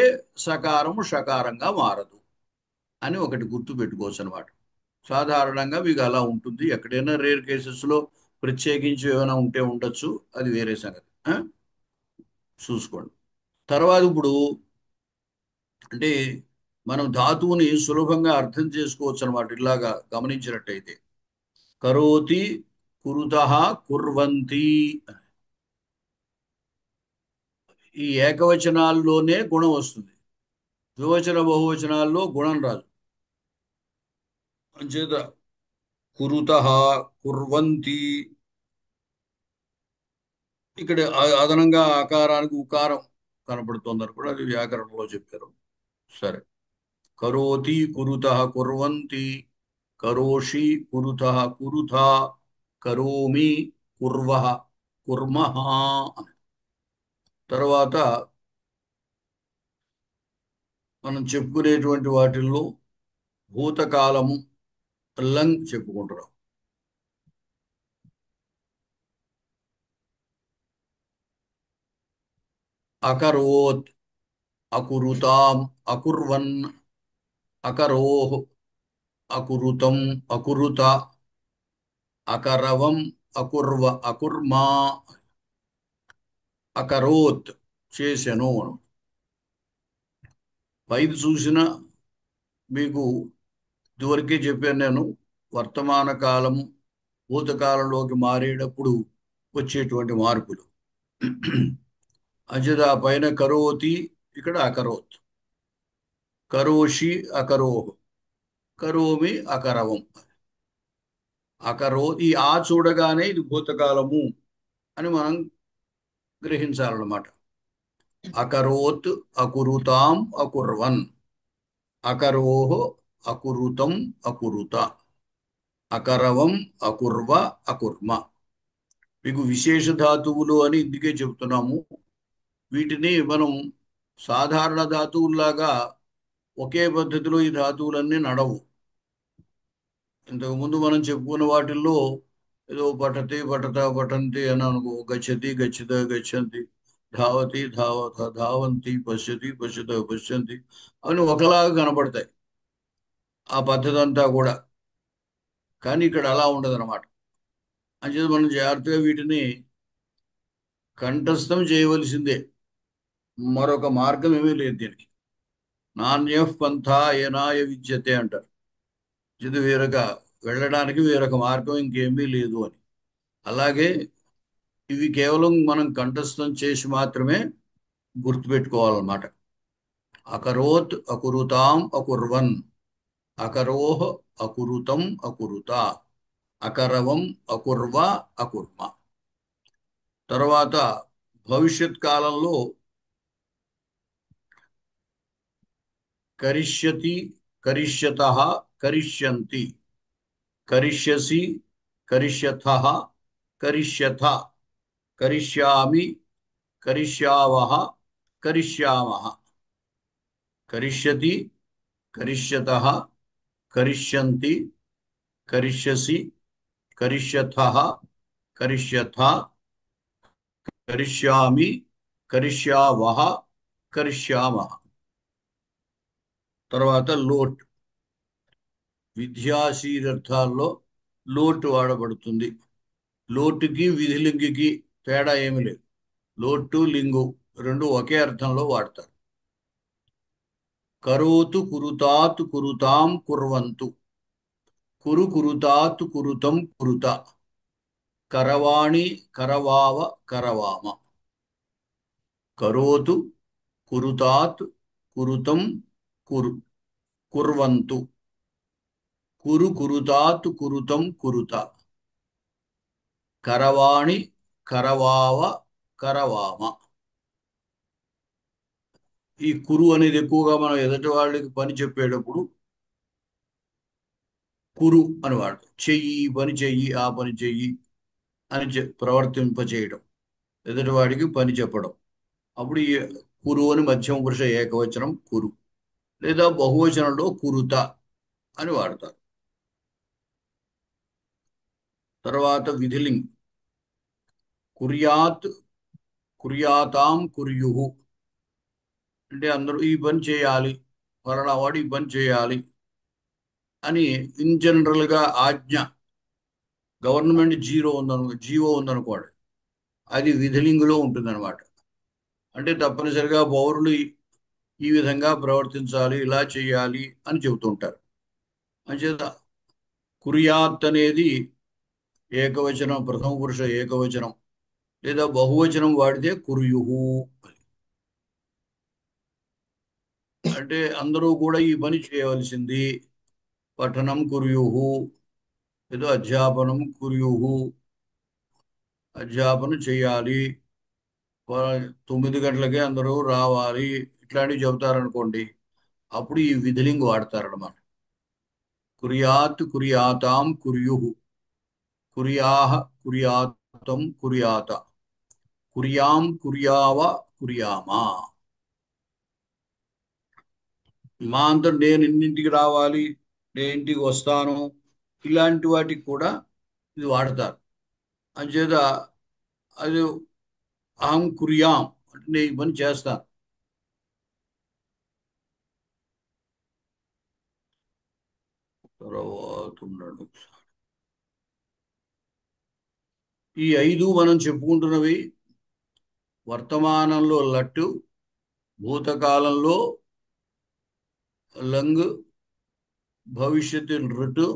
సకారం షకారంగా మారదు అని ఒకటి గుర్తు పెట్టుకోవచ్చు అనమాట. సాధారణంగా మీకు అలా ఉంటుంది. ఎక్కడైనా రేర్ కేసెస్లో ప్రత్యేకించి ఏమైనా ఉంటే ఉండొచ్చు, అది వేరే సంగతి. చూసుకోండి. తర్వాత ఇప్పుడు అంటే మనం ధాతువుని సులభంగా అర్థం చేసుకోవచ్చు అనమాట. ఇలాగా గమనించినట్టయితే కరోతి, కురుతః, కుర్వంతి, ఈ ఏకవచనాల్లోనే గుణం వస్తుంది. ద్వివచన బహువచనాల్లో గుణం రాదు. అంచేత కురుతః, కుర్వంతి, ఇక్కడ అదనంగా ఆకారానికి ఉకారం కనపడుతుంది కూడా, అది వ్యాకరణంలో చెప్పారు. సరే, కరోతి, కురుతః, కుర్వంతి, కరోషి, కురుతః, కురుథా, కరోమి, కుర్వః, కుర్మః. తర్వాత మనం చెప్పుకునేటువంటి వాటిల్లో భూతకాలము లంగ్ చెప్పుకుంటున్నాం. అకరోత్, అకురుతాం, అకుర్వన్, అకరోహ్, అకురుతం, అకురుత, అకరవం, అకుర్వ, అకుర్మా, అకరోత్ చేసెను. పైది చూసిన మీకు ఇదివరకే చెప్పాను నేను, వర్తమాన కాలము భూతకాలంలోకి మారేటప్పుడు వచ్చేటువంటి మార్పులు. అంచేత ఆ పైన కరోతి, ఇక్కడ అకరోత్, కరోషి, అకరోహ్, కరోమి, అకరవం, అకరో. ఈ ఆ చూడగానే ఇది భూతకాలము అని మనం గ్రహించాలన్నమాట. అకరోత్, అకురుతాం, అకుర్వన్, అకరోహ్, అకురుతం, అకురుత, అకరవం, అకుర్వ, అకుర్మ. మీకు విశేష ధాతువులు అని ఇందుకే చెబుతున్నాము. వీటిని మనం సాధారణ ధాతువుల్లాగా ఒకే పద్ధతిలో ఈ ధాతువులన్నీ నడవు. ఇంతకుముందు మనం చెప్పుకున్న వాటిల్లో ఏదో పఠతి, పఠత, పఠంతి అని అనుకో, గచ్చతి, గచ్చిత, గచ్చంతి, ధావతి, ధావత, ధావంతి, పశ్యతి, పశ్యత, పశ్యంతి అని ఒకలాగా కనపడతాయి ఆ పద్ధతి అంతా కూడా. కానీ ఇక్కడ అలా ఉండదన్నమాట. అంచేత మనం జాగ్రత్తగా వీటిని కంఠస్థం చేయవలసిందే. మరొక మార్గం ఏమీ లేదు దీనికి. నాణ్య పంథ ఏనాయ విద్యతే అంటారు. ఇది వేరొక వెళ్ళడానికి వేరొక మార్గం ఇంకేమీ లేదు అని. అలాగే ఇవి కేవలం మనం కంఠస్థం చేసి మాత్రమే గుర్తుపెట్టుకోవాలన్నమాట. అకరోత్ అకురుతాం అకుర్వన్, అకరోహ అకురుతం అకురుత, అకరవం అకుర్వ అకుర్మ. తర్వాత భవిష్యత్ కాలంలో కరిష్యతి, కరిష్యతః, కరిష్యంతి, కరిష్యసి, కరిష్యథః, కరిష్యథ, కరిష్యామి, కరిష్యావః, కరిష్యామః. కరిష్యతి, కరిష్యతః, కరిష్యంతి, కరిష్యసి, కరిష్యథః, కరిష్యథ, కరిష్యామి, కరిష్యావః, కరిష్యామః. తర్వాత లోట్. విద్యాశీర్థాల్లో లోటు వాడబడుతుంది. లోటుకి విధిలింగికి తేడా ఏమి లేదు. లోటు లింగు రెండు ఒకే అర్థంలో వాడతారు. కరోతు కురుతాత్ కురుతాం కుర్వంతు, కురు కురుతాత్ కురుతం కురుత, కరవాణి కరవావ కరవామ. కరోతు కురుతాత్ కురుతం కురు కుర్వంతు, కురు కురుతాత్ కురుతం కురుత, కరవాణి కరవావ కరవామ. ఈ కురు అనేది ఎక్కువగా మనం ఎదుటి వాళ్ళకి పని చెప్పేటప్పుడు కురు అని వాడు. చెయ్యి, ఈ పని చెయ్యి, ఆ పని చెయ్యి అని ప్రవర్తింపచేయడం, ఎదుటివాడికి పని చెప్పడం. అప్పుడు ఈ కురు అని మధ్యమ పురుష ఏకవచనం కురు, లేదా బహువచనంలో కురుత అని వాడతారు. తర్వాత విధిలింగ్. కుర్యాత్, కుర్యాతాం, కుర్యుహు అంటే అందరూ ఈ పని చేయాలి, ఫలానా వాడు ఈ పని చేయాలి అని ఇన్ జనరల్గా ఆజ్ఞ. గవర్నమెంట్ జీవో ఉందనుకోండి, అది విధిలింగులో ఉంటుందన్నమాట. అంటే తప్పనిసరిగా పౌరులు ఈ విధంగా ప్రవర్తించాలి, ఇలా చేయాలి అని చెబుతుంటారు. అంచేత కుర్యాత్ అనేది ఏకవచనం, ప్రథమ పురుష ఏకవచనం, లేదా బహువచనం వాడితే కుర్యుహు. అంటే అందరూ కూడా ఈ పని చేయవలసింది. పఠనం కుర్యుహు, ఏదో అధ్యాపనం కుర్యుహు, అధ్యాపన చేయాలి, 9 గంటలకే అందరూ రావాలి, ఇట్లాంటివి చెబుతారనుకోండి, అప్పుడు ఈ విధిలింగ్ వాడతారన్నమాట. కుర్యాత్ కుర్యాతాం కుర్యుహు, కుర్యాహ కుర్యాతం కుర్యాత, కుర్యాం కుర్యావ కుర్యామా. మా అంతా నేను ఇన్నింటికి రావాలి, నేను ఇంటికి వస్తాను, ఇలాంటి వాటికి కూడా ఇది వాడతారు. అంచేత అది అహం కుర్యాం అంటే నేను ఈ పని చేస్తాను. తర్వాత ఉన్నాడు. ఈ 5 మనం చెప్పుకుంటున్నవి వర్తమానంలో లట్టు, భూతకాలంలో లంగ్, భవిష్యత్తు ఋటు,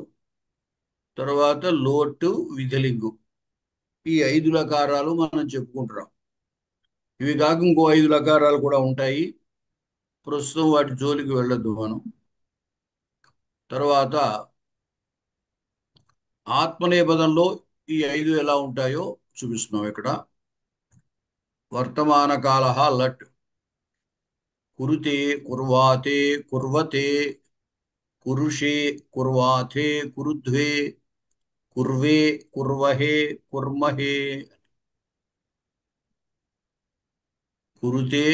తర్వాత లోటు, విధిలింగు. ఈ 5 లకారాలు మనం చెప్పుకుంటున్నాం. ఇవి కాక ఇంకో 5 లకారాలు కూడా ఉంటాయి. ప్రస్తుతం వాటి జోలికి వెళ్ళొద్దు మనం. తర్వాత ఆత్మనేపథంలో ఈ 5 ఎలా ఉంటాయో చూపిస్తున్నాం ఇక్కడ. వర్తమాన కాల లట్. కురుతే, కుర్వాతే, కుర్వతే, కురుషే, కుర్వాథే, కురుధ్వే, కుర్వే, కుర్వహే, కుర్మహే. కురుతే,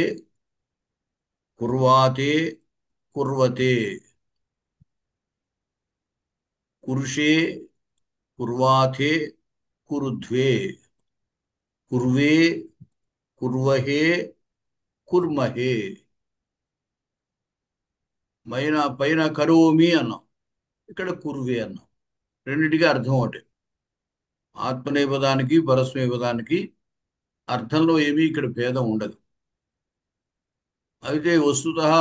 కుర్వాతే, కుర్వతే, కురుషే, కుర్వాథే, కురుధ్వే, కుర్వే, కుర్వహే, కుర్మహే. పైన కరోమి అన్నాం, ఇక్కడ కుర్వే అన్నాం. రెండింటికి అర్థం ఒకటి. ఆత్మనేపదానికి పరస్మేపదానికి అర్థంలో ఏమీ ఇక్కడ భేదం ఉండదు. అయితే వస్తుతః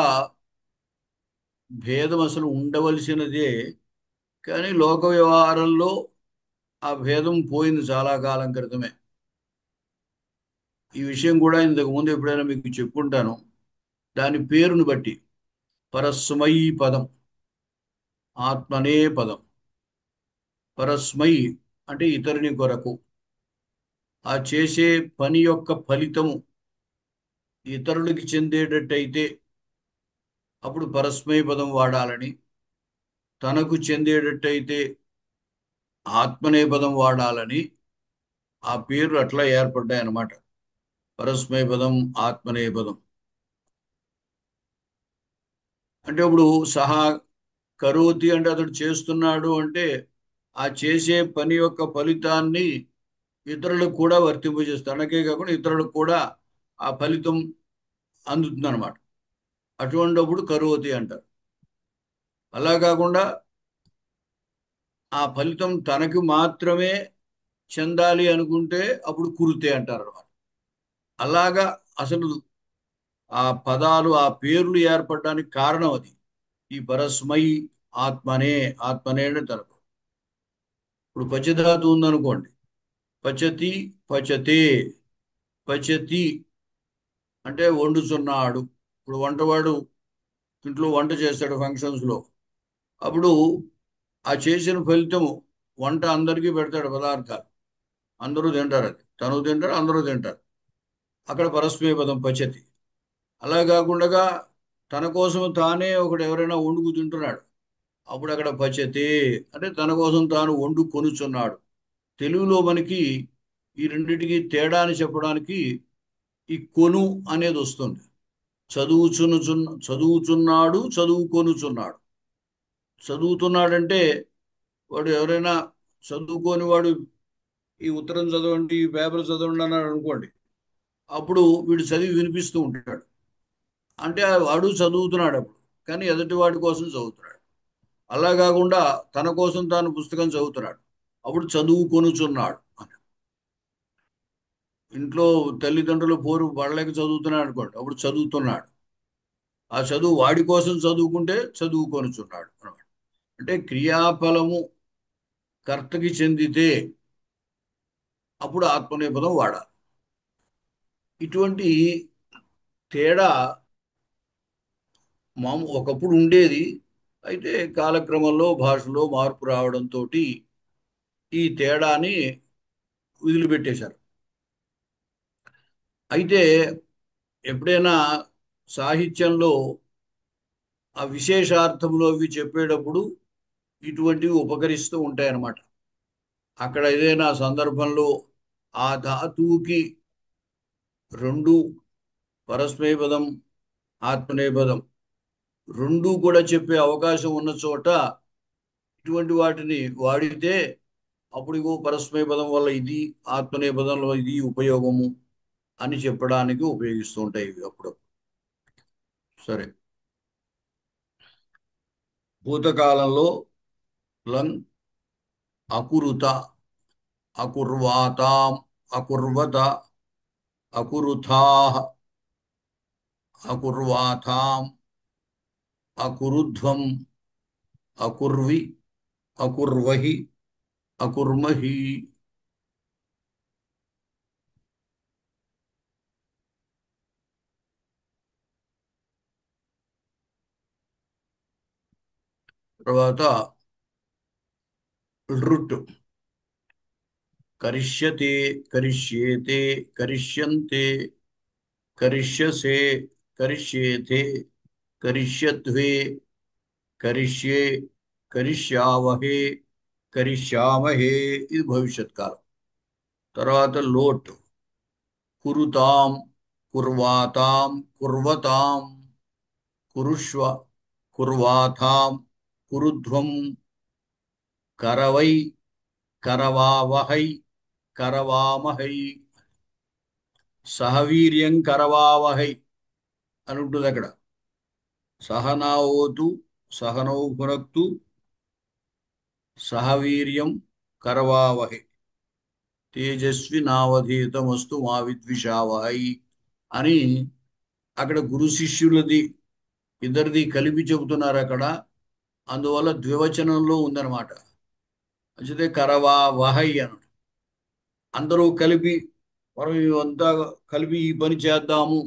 భేదం అసలు ఉండవలసినదే, కానీ లోక వ్యవహారంలో ఆ భేదం పోయింది చాలా కాలం క్రితమే. ఈ విషయం కూడా ఇంతకు ముందు ఎప్పుడైనా మీకు చెప్పుంటాను. దాని పేరును బట్టి పరస్మై పదం, ఆత్మనే పదం. పరస్మై అంటే ఇతరుని కొరకు, ఆ చేసే పని యొక్క ఫలితము ఇతరులకి చెందేటట్టయితే అప్పుడు పరస్మై పదం వాడాలని, తనకు చెందేటట్టయితే ఆత్మనే పదం వాడాలని ఆ పేర్లు అట్లా ఏర్పడ్డాయి అన్నమాట. పరస్మై పదం, ఆత్మనే పదం. అంటే ఇప్పుడు సహా కరోతి అంటే అతడు చేస్తున్నాడు అంటే ఆ చేసే పని యొక్క ఫలితాన్ని ఇతరులకు కూడా వర్తింపజేస్తాడు. తనకే కాకుండా ఇతరులకు కూడా ఆ ఫలితం అందుతుంది అనమాట. అటువంటిప్పుడు కరోతి అంటారు. అలా కాకుండా ఆ ఫలితం తనకు మాత్రమే చెందాలి అనుకుంటే అప్పుడు కురుతే అంటారు అనమాట. అలాగా అసలు ఆ పదాలు, ఆ పేర్లు ఏర్పడడానికి కారణం అది. ఈ పరస్మై ఆత్మనే, ఆత్మనే అంటే తనకు. ఇప్పుడు పచధాతు ఉందనుకోండి, పచతి, పచతే. పచతి అంటే వండుచున్నాడు. ఇప్పుడు వంటవాడు ఇంట్లో వంట చేస్తాడు ఫంక్షన్స్ లో. అప్పుడు ఆ చేసిన ఫలితము వంట అందరికీ పెడతాడు పదార్థాలు, అందరూ తింటారు. అది తను తింటారు, అందరూ తింటారు. అక్కడ పరస్మై పదం పచతి. అలా కాకుండా తన కోసం తానే ఒకడు ఎవరైనా వండుకు తింటున్నాడు, అప్పుడు అక్కడ పచతే అంటే తన కోసం తాను వండు కొనుచున్నాడు. తెలుగులో మనకి ఈ రెండింటికి తేడా అని చెప్పడానికి ఈ కొను అనేది వస్తుంది. చదువుచున్నాడు, చదువుకొనుచున్నాడు. చదువుతున్నాడంటే వాడు ఎవరైనా చదువుకోని వాడు ఈ ఉత్తరం చదవండి, ఈ పేపర్ చదవండి అన్నాడు అనుకోండి, అప్పుడు వీడు చదివి వినిపిస్తూ ఉంటాడు. అంటే వాడు చదువుతున్నాడు అప్పుడు, కానీ ఎదుటి వాడి కోసం చదువుతున్నాడు. అలా కాకుండా తన కోసం తాను పుస్తకం చదువుతున్నాడు, అప్పుడు చదువుకొనుచున్నాడు అని. ఇంట్లో తల్లిదండ్రులు పోరు వాళ్ళకి చదువుతున్నాడు అనుకోండి, అప్పుడు చదువుతున్నాడు. ఆ చదువు వాడి కోసం చదువుకుంటే చదువుకొనుచున్నాడు అన్నమాట. అంటే క్రియాఫలము కర్తకి చెందితే అప్పుడు ఆత్మనేపదం వాడాలి. ఇటువంటి తేడా ఒకప్పుడు ఉండేది. అయితే కాలక్రమంలో భాషలో మార్పు రావడంతో ఈ తేడాని వదిలిపెట్టేశారు. అయితే ఎప్పుడైనా సాహిత్యంలో ఆ విశేషార్థములు అవి చెప్పేటప్పుడు ఇటువంటివి ఉపకరిస్తూ ఉంటాయన్నమాట. అక్కడ ఏదైనా సందర్భంలో ఆ ధాతువుకి రెండు, పరస్మైపదం, ఆత్మనేపదం రెండూ కూడా చెప్పే అవకాశం ఉన్న చోట ఇటువంటి వాటిని వాడితే అప్పుడు ఇగో పరస్మైపదం వల్ల ఇది, ఆత్మనేపదంలో ఇది ఉపయోగము అని చెప్పడానికి ఉపయోగిస్తూ ఉంటాయి ఇవి అప్పుడు. సరే, భూతకాలంలో లం అకురుత, అకుర్వాతాం, అకుర్వత, అకురుథాః, అకుర్వాథాం, అకురుధ్వం, అకుర్వి, అకుర్వహి, అకుర్మహి. తర్వాత రుట్ కరిష్యతే, కరిష్యేతే, కరిష్యంతే, కరిష్యసే, కరిష్యేతే, కరిష్యద్వే, కరిష్యే, కరిష్యావహే, కరిష్యామహే. ఇది భవిష్యత్ కాలం. తర్వాత లోట్ కురుతాం, కుర్వాతాం, కుర్వతాం, కురుష్వ, కుర్వాతాం, కురుధ్వం, కరవై, కరవావహై, కరవామహై. సహవీర్యం కరవావహై అని ఉంటుంది అక్కడ. సహనావోతు, సహనౌ భునక్తు, సహవీర్యం కరవావహై, తేజస్వి నావధీతమస్తు మా విద్విషావహై అని అక్కడ గురు శిష్యులది ఇద్దరిది కలిపి చెబుతున్నారు అక్కడ. అందువల్ల ద్వివచనంలో ఉందన్నమాట. అయితే కరవావహై అన్నాడు. అందరూ కలిపి మనం ఇవంతా కలిపి ఈ పని చేద్దాము,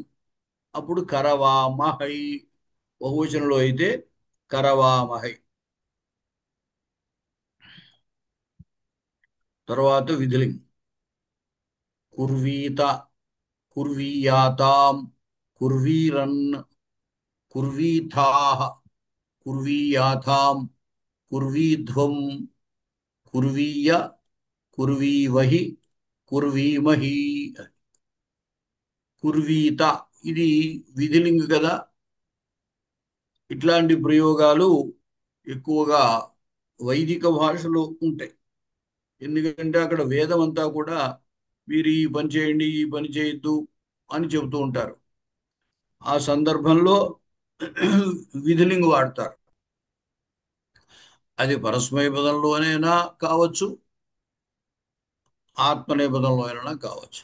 అప్పుడు కరవామహై. బహువచనంలో అయితే కరవామహై. తర్వాత విధిలింగ్. కుర్వీత, కుర్వీయాతాం, కుర్వీరన్, కుర్వీథాః, కుర్వీయాథాం, కుర్వీధ్వం, కుర్వీయ, కుర్వీవహి, కుర్వీమహి. కుర్వీత ఇది విధిలింగ్ కదా. ఇట్లాంటి ప్రయోగాలు ఎక్కువగా వైదిక భాషలో ఉంటాయి. ఎందుకంటే అక్కడ వేదం అంతా కూడా మీరు ఈ పని చేయండి, ఈ పని చేయొద్దు అని చెబుతూ ఉంటారు. ఆ సందర్భంలో విధిలింగ్ వాడతారు. అది పరస్మయ పదంలోనైనా కావచ్చు, ఆత్మనేపథంలో అయినా కావచ్చు.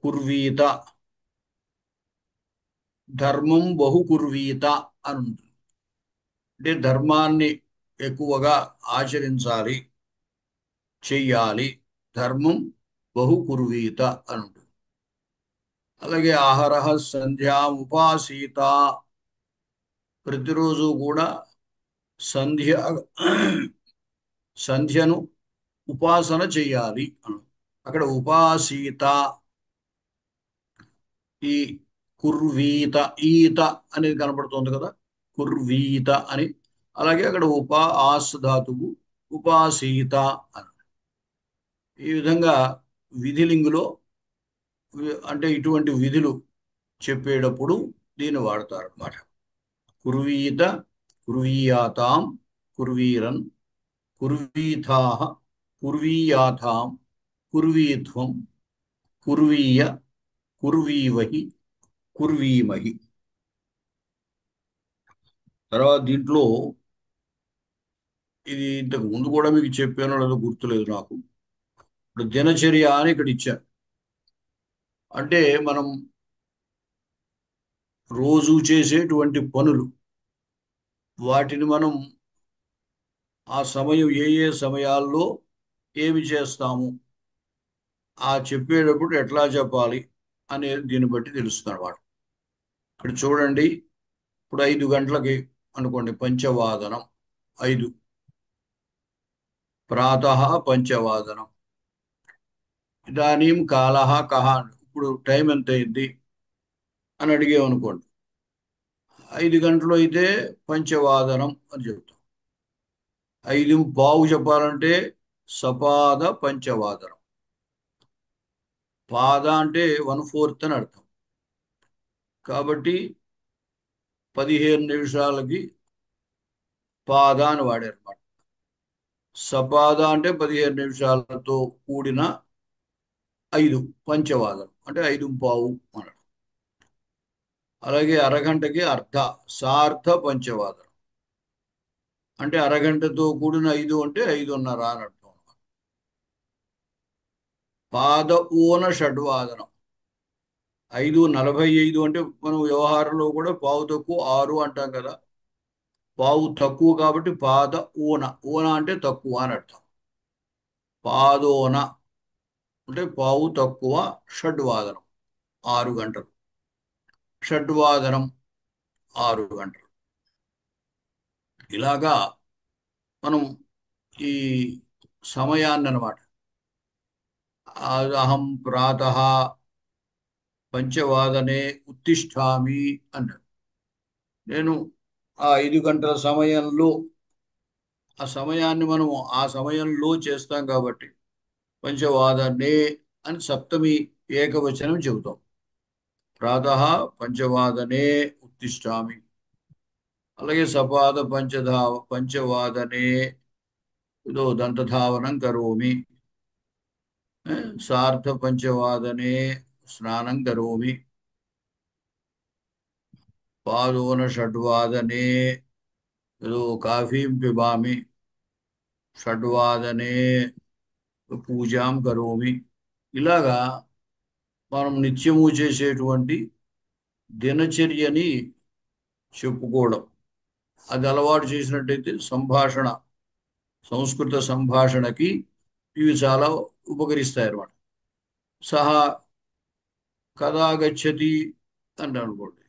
కుర్వీత, ధర్మం బహు కుర్వీత అని ఉంటుంది. అంటే ధర్మాన్ని ఎక్కువగా ఆచరించాలి, చెయ్యాలి. ధర్మం బహు కుర్వీత అని ఉంటుంది. అలాగే ఆహారః సంధ్యాం ఉపాసీత, ప్రతిరోజు కూడా సంధ్య సంధ్యను ఉపాసన చెయ్యాలి అను. అక్కడ ఉపాసీత, ఈ కుర్వీత, ఈత అనేది కనపడుతుంది కదా, కుర్వీత అని. అలాగే అక్కడ ఆస్ ధాతువు ఉపాసీత అని. ఈ విధంగా విధిలింగులో అంటే ఇటువంటి విధులు చెప్పేటప్పుడు దీన్ని వాడతారు అన్నమాట. కుర్వీత, కుర్వీయాతాం, కుర్వీరన్, కుర్వీథాః, కుర్వీయాథాం, కుర్వీధ్వం, కుర్వీయ, కుర్వీవహి, కుర్వీమహి. తర్వాత దీంట్లో ఇది ఇంతకు ముందు కూడా మీకు చెప్పానో లేదో గుర్తులేదు నాకు. ఇప్పుడు దినచర్య అని ఇక్కడ ఇచ్చాను. అంటే మనం రోజు చేసేటువంటి పనులు, వాటిని మనం ఆ సమయం ఏ ఏ సమయాల్లో ఏమి చేస్తాము, ఆ చెప్పేటప్పుడు ఎట్లా చెప్పాలి అనేది దీన్ని బట్టి తెలుస్తుంది అన్నమాట. ఇక్కడ చూడండి, ఇప్పుడు 5 గంటలకి అనుకోండి పంచవాదనం. 5 ప్రాతః పంచవాదనం. ఇదానీం కాలః కః. ఇప్పుడు టైం ఎంత అయింది అని అడిగేమనుకోండి, 5 గంటలు అయితే పంచవాదనం అని చెప్తాం. 5:15 చెప్పాలంటే సపాద పంచవాదనం. పాద అంటే 1/4 అని అర్థం. కాబట్టి 15 నిమిషాలకి పాద అని వాడారు అన్నమాట. సపాద అంటే 15 నిమిషాలతో కూడిన 5 పంచవాదనం అంటే 5:15 అన్నాడు. అలాగే అరగంటకి అర్ధ, సార్ధ పంచవాదనం అంటే అరగంటతో కూడిన 5 అంటే 5:30 అని అర్థం. పాద ఊన షడ్వాదనం 5:45 అంటే మనం వ్యవహారంలో కూడా పావు తక్కువ 6 అంటాం కదా. పావు తక్కువ కాబట్టి పాద ఊన. ఊన అంటే తక్కువ అని అర్థం. పాదోన అంటే పావు తక్కువ షడ్వాదనం 6 గంటలు. షడ్వాదనం 6 గంటలు. ఇలాగా మనం ఈ సమయాన్ని అన్నమాట. అహం ప్రాతః పంచవాదనే ఉత్తిష్టామి అన్నాడు. నేను ఆ 5 గంటల సమయంలో, ఆ సమయాన్ని మనము ఆ సమయంలో చేస్తాం కాబట్టి పంచవాదనే అని సప్తమి ఏకవచనం చెబుతాం. ప్రాతః పంచవాదనే ఉత్తిష్టామి. అలాగే సపాద పంచవాదనే ఇదో దంతధావనం కరోమి. సార్ధ పంచవాదనే స్నానం కరోమి. పాదోన షడ్వాదనే ఏదో కాఫీం పిబామి. షడ్వాదనే పూజాం కరోమి. ఇలాగా మనం నిత్యము చేసేటువంటి దినచర్యని చెప్పుకోవడం, అది అలవాటు చేసినట్టయితే సంస్కృత సంభాషణకి ఇవి చాలా ఉపకరిస్తాయి అన్నమాట. సహ కదా గచ్చతి అంటే అనుకోండి.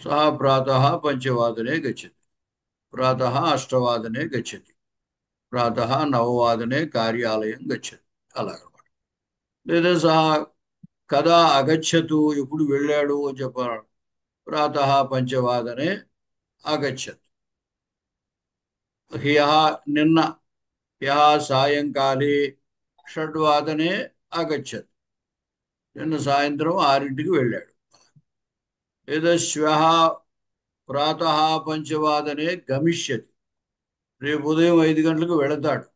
సహ ప్రాతः పంచవాదనే గచ్చతి, ప్రాతः అష్టవాదనే గచ్చతి, ప్రాతः నవవాదనే కార్యాలయం గచ్చతి. అలాగనమాట. లేదా సహ కదా అగచ్చతు, ఎప్పుడు వెళ్ళాడు అని చెప్పాలి. ప్రాతः పంచవాదనే అగచ్చత్. హ్యः నిన్న, హ్యः సాయంకాలే షడ్వాదనే అగచ్చత్, నిన్న సాయంత్రం 6ంటికి వెళ్ళాడు. లేదా శ్వః ప్రాతः పంచవాదనే గమిష్యతి, రేపు ఉదయం 5 గంటలకు వెళతాడు,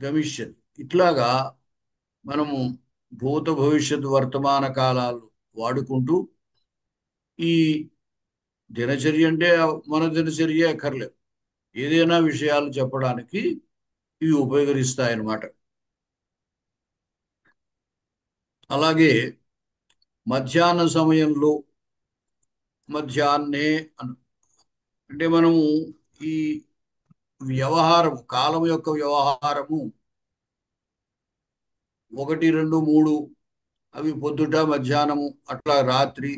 గమిష్యతి. ఇట్లాగా మనము భూత భవిష్యత్ వర్తమాన కాలాలు వాడుకుంటూ ఈ దినచర్య అంటే మన దినచర్య అక్కర్లేదు, ఏదైనా విషయాలు చెప్పడానికి ఇవి ఉపయోగిస్తాయన్నమాట. అలాగే మధ్యాహ్న సమయంలో, మధ్యాహ్నే అంటే మనము ఈ వ్యవహారము, కాలం యొక్క వ్యవహారము 1, 2, 3 అవి పొద్దుట మధ్యాహ్నము అట్లా రాత్రి,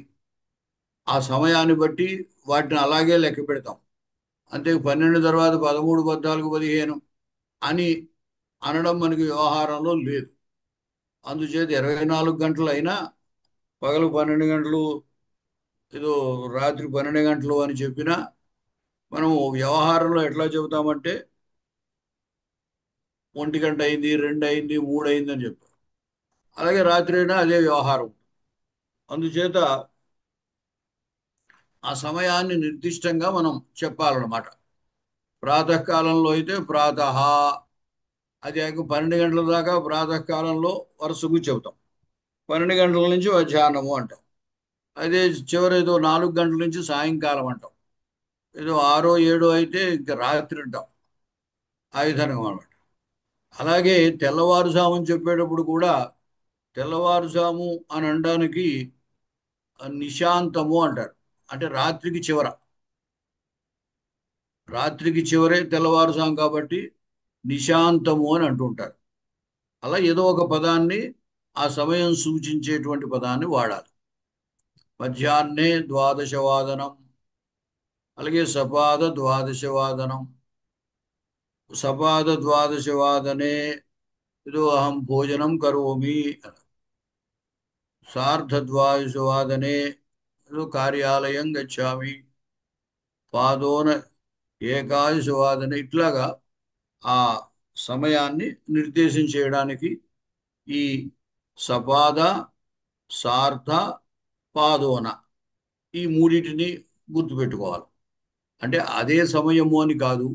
ఆ సమయాన్ని బట్టి వాటిని అలాగే లెక్క పెడతాం. అంతే 12 తర్వాత 13, 14, 15 అని అనడం మనకి వ్యవహారంలో లేదు. అందుచేత 24 గంటలు అయినా, పగలు 12 గంటలు, ఏదో రాత్రి 12 గంటలు అని చెప్పినా మనము వ్యవహారంలో ఎట్లా చెబుతామంటే 1 గంట అయింది, 2 అయింది, 3 అయింది అని చెప్తాం. అలాగే రాత్రి అయినా అదే వ్యవహారం. అందుచేత ఆ సమయాన్ని నిర్దిష్టంగా మనం చెప్పాలన్నమాట. ప్రాతకాలంలో అయితే ప్రాతః, అది 12 గంటల దాకా ప్రాతకాలంలో వరుసకు చెబుతాం. 12 గంటల నుంచి మధ్యాహ్నము అంటాం. అదే చివరి ఏదో 4 గంటల నుంచి సాయంకాలం అంటాం. ఏదో 6, 7 అయితే ఇంకా రాత్రి అంటాం. ఆ విధంగా అన్నమాట. అలాగే తెల్లవారుజాముని చెప్పేటప్పుడు కూడా తెల్లవారుజాము అని అనడానికి నిశాంతము అంటారు. అంటే రాత్రికి చివర, రాత్రికి చివరే తెల్లవారుజాము కాబట్టి నిశాంతము అని అంటుంటారు. అలా ఏదో ఒక పదాన్ని, ఆ సమయం సూచించేటువంటి పదాన్ని వాడాలి. మధ్యాహ్నే ద్వాదశవాదనం, అలాగే సపాద ద్వాదశవాదనం, సపాద ద్వాదశవాదనే ఏదో అహం భోజనం కరోమి, సార్ధద్వాదశవాదనే ఏదో కార్యాలయం గచ్చామి, పాదోన ఏకాదశవాదన, ఇట్లాగా ఆ సమయాన్ని నిర్దేశం చేయడానికి ఈ సపాద, సార్ధ, పాదోన ఈ మూడింటిని గుర్తుపెట్టుకోవాలి. అంటే అదే సమయము అని కాదు.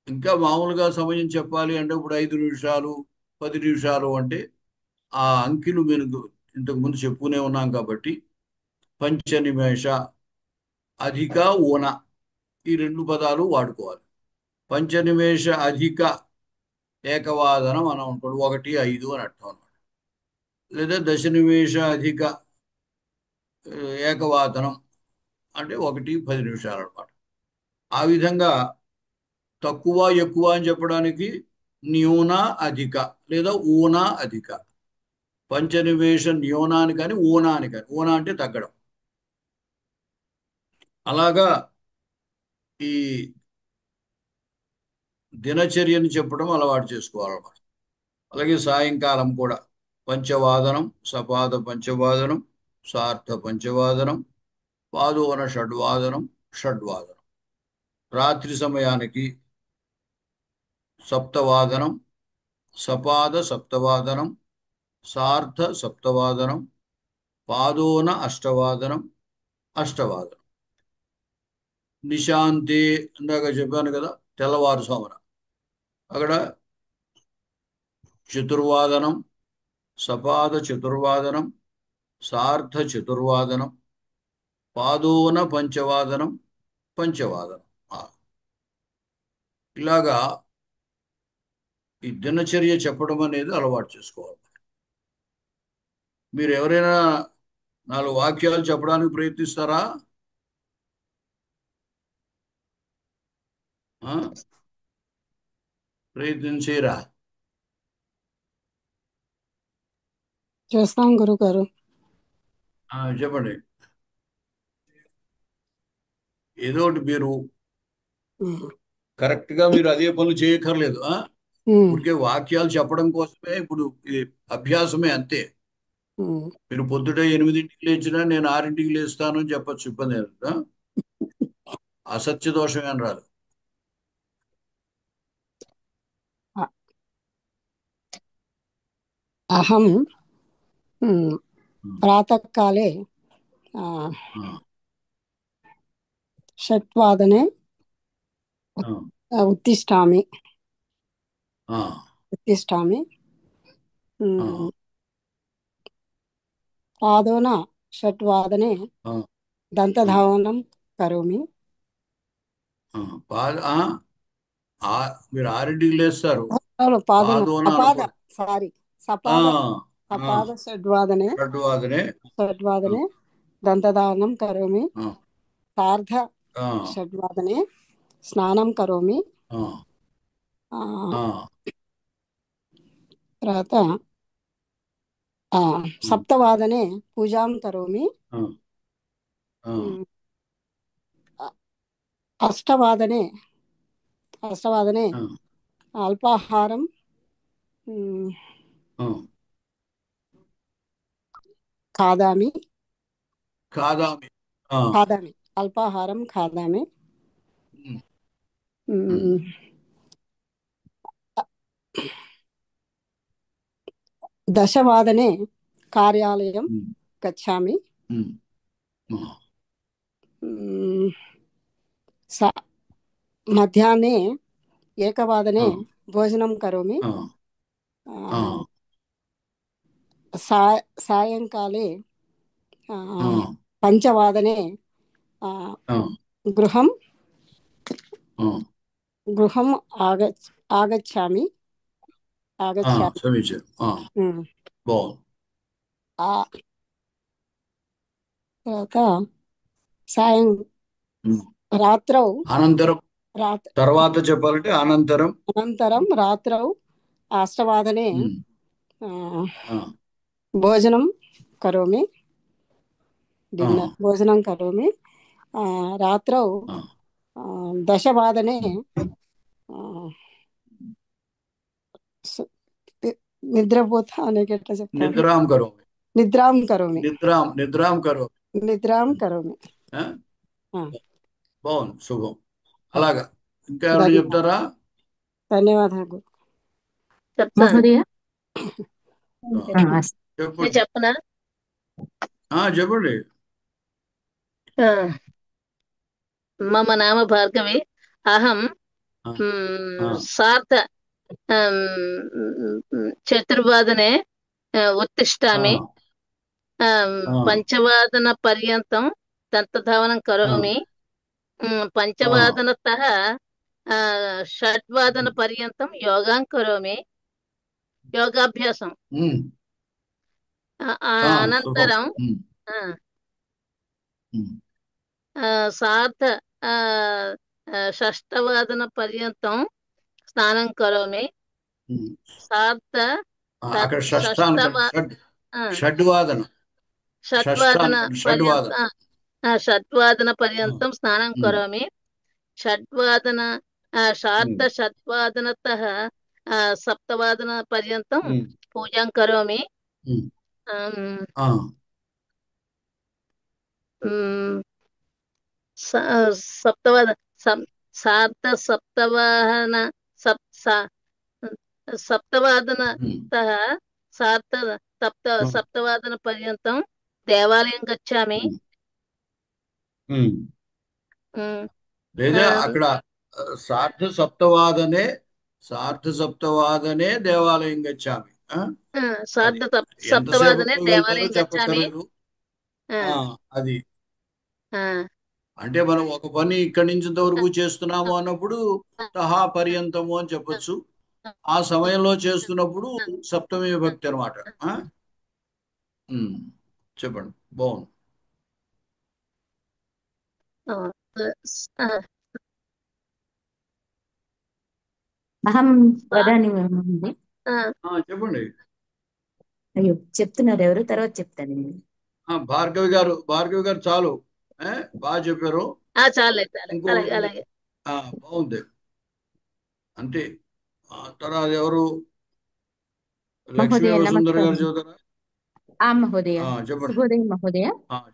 ఇంకా మామూలుగా సమయం చెప్పాలి అంటే ఇప్పుడు 5 నిమిషాలు, 10 నిమిషాలు అంటే ఆ అంకెలు మీరు ఇంతకు ముందు చెప్పుకునే ఉన్నాం కాబట్టి పంచనిమేష, అధిక, ఊన ఈ 2 పదాలు వాడుకోవాలి. పంచనిమేష అధిక ఏకవాదనం అని అనుకోండి, 1, 5 అని అర్థం అన్నమాట. లేదా దశనిమేష అధిక ఏకవాదనం అంటే 1, 10 నిమిషాలు అనమాట. ఆ విధంగా తక్కువ ఎక్కువ అని చెప్పడానికి న్యూన అధిక లేదా ఊన అధిక. పంచనివేశ న్యూనాని కానీ ఊనాని కానీ, ఊన అంటే తగ్గడం. అలాగా ఈ దినచర్యని చెప్పడం అలవాటు చేసుకోవాలన్నమాట. అలాగే సాయంకాలం కూడా పంచవాదనం, సపాద పంచవాదనం, సార్థ పంచవాదనం, పాదోన షడ్వాదనం, షడ్వాదనం. రాత్రి సమయానికి సప్తవాదనం, సపాద సప్తవాదనం, సార్థ సప్తవాదనం, పాదోన అష్టవాదనం, అష్టవాదనం. నిశాంతి ఇందాక చెప్పాను కదా, తెల్లవారుజామున అక్కడ చతుర్వాదనం, సపాద చతుర్వాదనం, సార్థ చతుర్వాదనం, పాదోన పంచవాదనం, పంచవాదనం. ఆ, ఇలాగా ఈ దినచర్య చెప్పడం అనేది అలవాటు చేసుకోవాలి. మీరు ఎవరైనా 4 వాక్యాలు చెప్పడానికి ప్రయత్నిస్తారా? ఆ? ప్రయత్నం చేయరా? చేస్తాం గురుగారు. చెప్పండి. ఏదో ఒకటి మీరు ఉమ్, కరెక్ట్ గా మీరు అదే పనులు చేయక్కర్లేదు. ఉమ్, ఊరికే వాక్యాలు చెప్పడం కోసమే ఇప్పుడు ఇది అభ్యాసమే అంతే. ఉమ్. మీరు పొద్దుట 8ంటికి లేచినా నేను 6ంటికి లేస్తాను అని చెప్పచ్చు, ఇబ్బంది లేదు. అసత్య దోషం ఏం రాదు. అ- అహం ప్రాతకాలే ఆ, ఆ, 6:00 ఆ, ఉత్తిష్టామి ఆ, ఉత్తిష్టామి ఆ, ఉమ్, పాదోన 6:00 ఆ, ఆ, దంతధావనం కరోమి. ఆ. ఆ, మీరు 6ంటికి లేస్తారు. అవును, పాదోన పాదోన సపాద, అనకూడదు. సారీ, ఆ, సపాద ఆ, సపాద 6:00 షడ్వాదనే. ఆ, 6:00 దంతధావనం కరోమి. ఆ, సార్ధ ఆ, 6:00 స్నానం కరోమి. ఆ, ఆ, ఆ, తర్వాత 7:00 పూజాం కరోమి. ఆ, ఆ, ఉమ్, 8:00 8:00 ఆ, అల్పాహారం ఉమ్, ఆ. ఖాదామి కాదామి. ఆ, ఖాదామి అల్పాహారం ఖాదామి. ఉమ్, ఉమ్, ఉమ్, 10:00 కార్యాలయం ఉమ్, గచ్చామి. ఉమ్, ఆ, ఉమ్, స- మధ్యాహ్నే 1:00 ఆ, భోజనం కరోమి. ఆ, ఆ, ఆ, సాయంకాలే ఆ, ఆ, 5:00 ఆ, ఆ, గృహం ఆ, గృహం ఆగచ్చామి ఆ. ఆగచ్చామి. సమీచీనం. ఉమ్, బాగుంది. ఆ తర్వాత సాయం ఉమ్. రాత్రౌ అనంతరం, రాత్ తర్వాత చెప్పాలంటే అనంతరం. అనంతరం రాత్రౌ 8:00 ఉమ్, ఆ, ఆ, భోజనం కరోమి. ఆ, డిన్నర్ భోజనం కరోమి. రాత్రౌ ఆ, 10:00 ఆ, సు- నిద్రపోతా అనేక ఎట్లా చెప్తారు. నిద్రాం కరోమి. నిద్రాం కరోమి. నిద్రాం కరోమి. నిద్రాం కరోమి. ఆ? ఆ, బాగుంది, శుభం. అలాగా. ఇంకా ఎవరు ధన్యవాదాలు. చెప్తారా? ధన్యవాదాలు. చెప్తాను. మహోదయ ఆ, చెప్పండి. నేను చెప్పనా? చెప్పండి. ఆ, మమ నామ భార్గవి. అహం ఆ, ఆ, సార్ధ చతుర్వాదనే ఆ, ఉత్తిష్టామి. ఆ, పంచవాదన పర్యంతం దంతధావనం ఆ, కరోమి. ఆ. పంచవాదనతః షడ్వాదన పర్యంతం యోగాం కరోమి. యోగాభ్యాసం. ఉమ్, శుభం. అనంతరం ఉమ్, ఆ, ఉమ్, సార్ధ షష్టవాదన పర్యంతం స్నానం కరోమి. ఉమ్. సార్ధ అక్కడ షష్టానికండి. షష్టవ ఆ, షడ్వాదన. షడ్వాదన షష్టానికండి, షడ్వాదన. పర్యంతం షడ్వాదన ఆ, పర్యంతం స్నానం ఉమ్, కరోమి. షడ్వాదన ఉమ్, సార్ధ షడ్వాదనతః సప్తవాదన పర్యంతం ఉమ్, పూజాం కరోమి. ఉమ్. ఆమ్, ఆ, మ్, సప్తవాద సార్ధ సప్తవాహన సప్తవాదన ఉమ్, సార్ధ ఆ, సప్తవాదన పర్యంతం దేవాలయం గచ్చామి. ఉమ్, ఉమ్. ఉమ్, లేదా ఆమ్, అక్కడ ఆ, సార్ధ సప్తవాదనే సార్ధ సప్తవాదనే దేవాలయం గచ్చామి. ఆ, అది సార్ధ సప్తవాదనే ఎంతసేపట్లో వెళ్తారో దేవాలయం గచ్చామి. చెప్పక్కర్లేదు. ఆ, ఆ, అది ఆ, అంటే మనం ఒక పని ఇక్కడి నుంచి ఇంతవరకు చేస్తున్నాము అన్నప్పుడు తహా పర్యంతము అని చెప్పొచ్చు. ఆ సమయంలో చేస్తున్నప్పుడు సప్తమి విభక్తి అనమాట. చెప్పండి. బాగుంది. ఆ, ఆ, అహం వదాని మహోదయ. ఆ, చెప్పండి. అయ్యో చెప్తున్నారు ఎవరు, తర్వాత చెప్తాను నేను. భార్గవి గారు చాలు. బాగా చెప్పారు. చాలే చాలే, ఇంకో అలాగే అలాగే. బాగుంది. అంతే. తర్వాత ఎవరు? లక్ష్మీ మహోదయ వసుంధర గారు నమస్కారం. చదువుతారా? మహోదయ. చెప్పండి. శుభోదయం మహోదయ.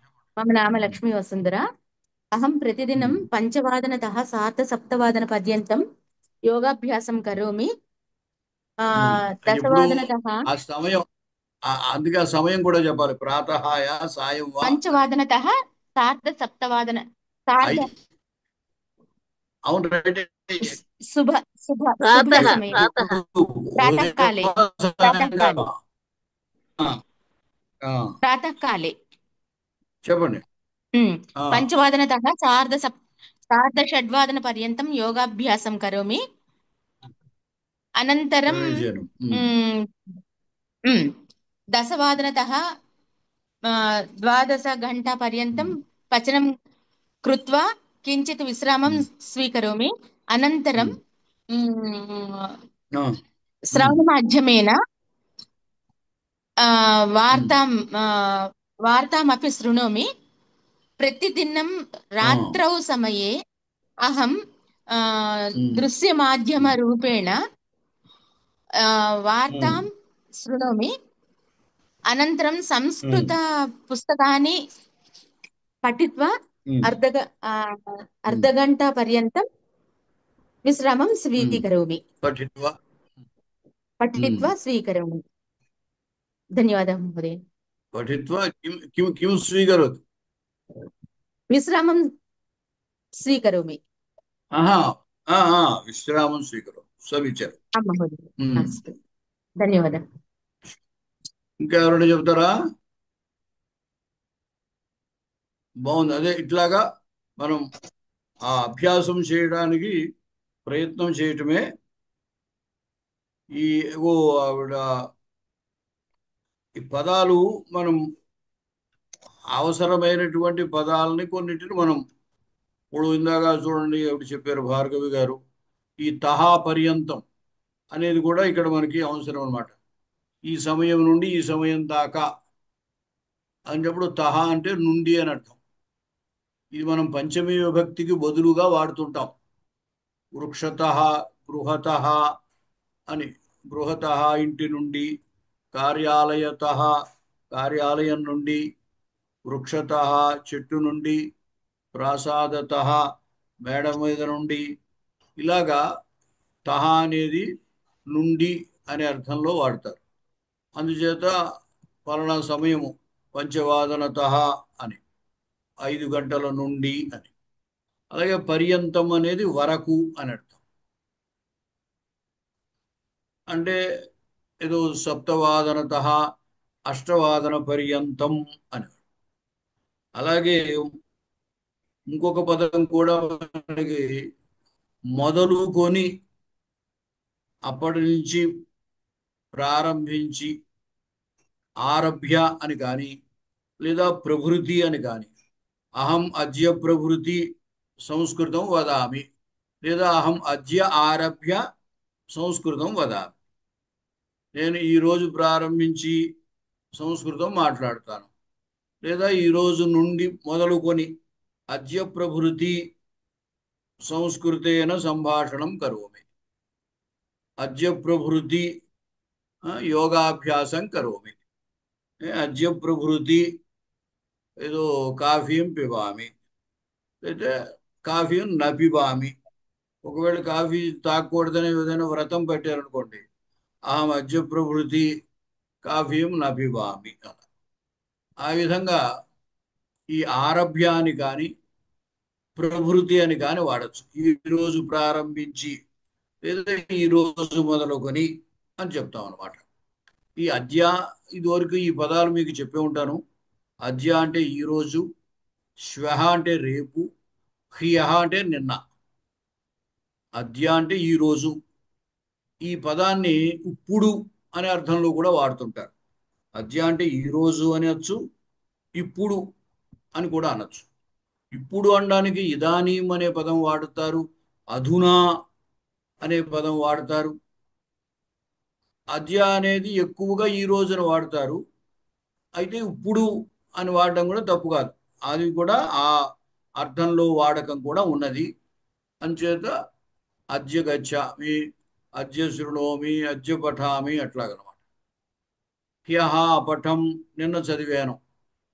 చెప్పండి. మమ నామ లక్ష్మీ వసుంధర. అహం ప్రతిదినం పంచవాదనతః సార్ధసప్తవాదన పర్యంతం యోగాభ్యాసం కరోమి. ఎప్పుడు దశవాదనతః ఆ సమయం, అందుకే ఆ సమయం కూడా చెప్పాలి. ప్రాతహాయ సాయం వా. పంచవాదనతః సార్ధసప్తవాదన సార్ధ అవును, రైట్. శుభ శుభ శుభ ప్రాతః సమయం ప్రాతః ప్రాతःకాలే ప్రాతःకాలే ప్రాతःకాలే చెప్పండి. పంచవాదనతః సార్ధషడ్వాదన పర్యంతం యోగాభ్యాసం కరోమి. అనంతరం దశవాదనతః ద్వాదశ ఘంటా పర్యంతం పచనం కృత్వా కించిత్ విశ్రామం స్వీకరోమి. అనంతరం శ్రవణమాధ్యమేన వార్తామపి శృణోమి. प्रतिदिनं रात्रौ समये अहं दृश्यमाध्यमरूपेण वार्तां शृणोमि. अनन्तरं संस्कृतपुस्तकानि पठित्वा अर्धघण्टापर्यन्तं विश्रामं स्वीकरोमि. पठित्वा स्वीकरोमि. धन्यवादः महोदय. पठित्वा किं स्वीकरोति? विश्रामं स्वीकरोमि. विश्रामं स्वीकरोति. समीचीनं महोदय. अस्तु, ధన్యవాదాలు. ఇంకా ఎవరైనా చెప్తారా? బాగుంది. అదే ఇట్లాగా మనం ఆ అభ్యాసం చేయడానికి ప్రయత్నం చేయటమే. ఆవిడ ఈ పదాలు మనం అవసరమైనటువంటి పదాలని కొన్నిటిని మనం ఇప్పుడు ఇందాక చూడండి ఆవిడ చెప్పారు భార్గవి గారు, ఈ తహా పర్యంతం అనేది కూడా ఇక్కడ మనకి అవసరం అన్నమాట. ఈ సమయం నుండి ఈ సమయం దాకా అనేటప్పుడు తహా అంటే నుండి అని అర్థం. ఇది మనం పంచమీ విభక్తికి బదులుగా వాడుతుంటాం. వృక్షతః, గృహతః అని. గృహతః ఇంటి నుండి, కార్యాలయతః కార్యాలయం నుండి, వృక్షతః చెట్టు నుండి, ప్రాసాదతః మేడ మీద నుండి. ఇలాగా తహ అనేది నుండి అనే అర్థంలో వాడతారు. అందుచేత పలానా సమయము పంచవాదనతః అని, 5 గంటల నుండి అని. అలాగే పర్యంతం అనేది వరకు అని అర్థం. అంటే ఏదో సప్తవాదనతః అష్టవాదన పర్యంతం అని. అలాగే ఇంకొక పదం కూడా మనకి మొదలుకొని అప్పటి నుంచి ప్రారంభించి ఆరభ్య అని కానీ, లేదా ప్రభృతి అని కానీ. అహం అద్య ప్రభృతి సంస్కృతం వదామి, లేదా అహం అద్య ఆరభ్య సంస్కృతం వదామి. నేను ఈరోజు ప్రారంభించి సంస్కృతం మాట్లాడతాను, లేదా ఈరోజు నుండి మొదలుకొని అద్య ప్రభృతి సంస్కృతేన సంభాషణం కరోమి. అద్య ప్రభృతి యోగాభ్యాసం కరోమి. అద్య ప్రభృతి ఏదో కాఫీం పిబామి, అయితే కాఫీం నపిబామి. ఒకవేళ కాఫీ తాగకూడదని ఏదైనా వ్రతం పెట్టారనుకోండి, అహం అద్య ప్రభృతి కాఫీం నపిబామి. ఆ విధంగా ఈ ఆరభ్య అని కానీ ప్రభృతి అని కానీ వాడచ్చు. ఈరోజు ప్రారంభించి, లేదా ఈరోజు మొదలుకొని అని చెప్తాం అన్నమాట. ఈ అద్య, ఇదివరకు ఈ పదాలు మీకు చెప్పే ఉంటాను. అద్య అంటే ఈరోజు, శ్వః అంటే రేపు, హ్యః అంటే నిన్న. అద్య అంటే ఈరోజు. ఈ పదాన్ని ఇప్పుడు అనే అర్థంలో కూడా వాడుతుంటారు. అద్య అంటే ఈరోజు అనొచ్చు, ఇప్పుడు అని కూడా అనొచ్చు. ఇప్పుడు అనడానికి ఇదానీం అనే పదం వాడుతారు, అధునా అనే పదం వాడతారు. అద్య అనేది ఎక్కువగా ఈ రోజున వాడతారు. అయితే ఇప్పుడు అని వాడడం కూడా తప్పు కాదు. అది కూడా ఆ అర్థంలో వాడకం కూడా ఉన్నది. అంచేత అద్య గచ్చామి, అద్య శృణోమి, అద్య పఠామి అట్లాగనమాట. హ్యహ పఠం నిన్న చదివాను,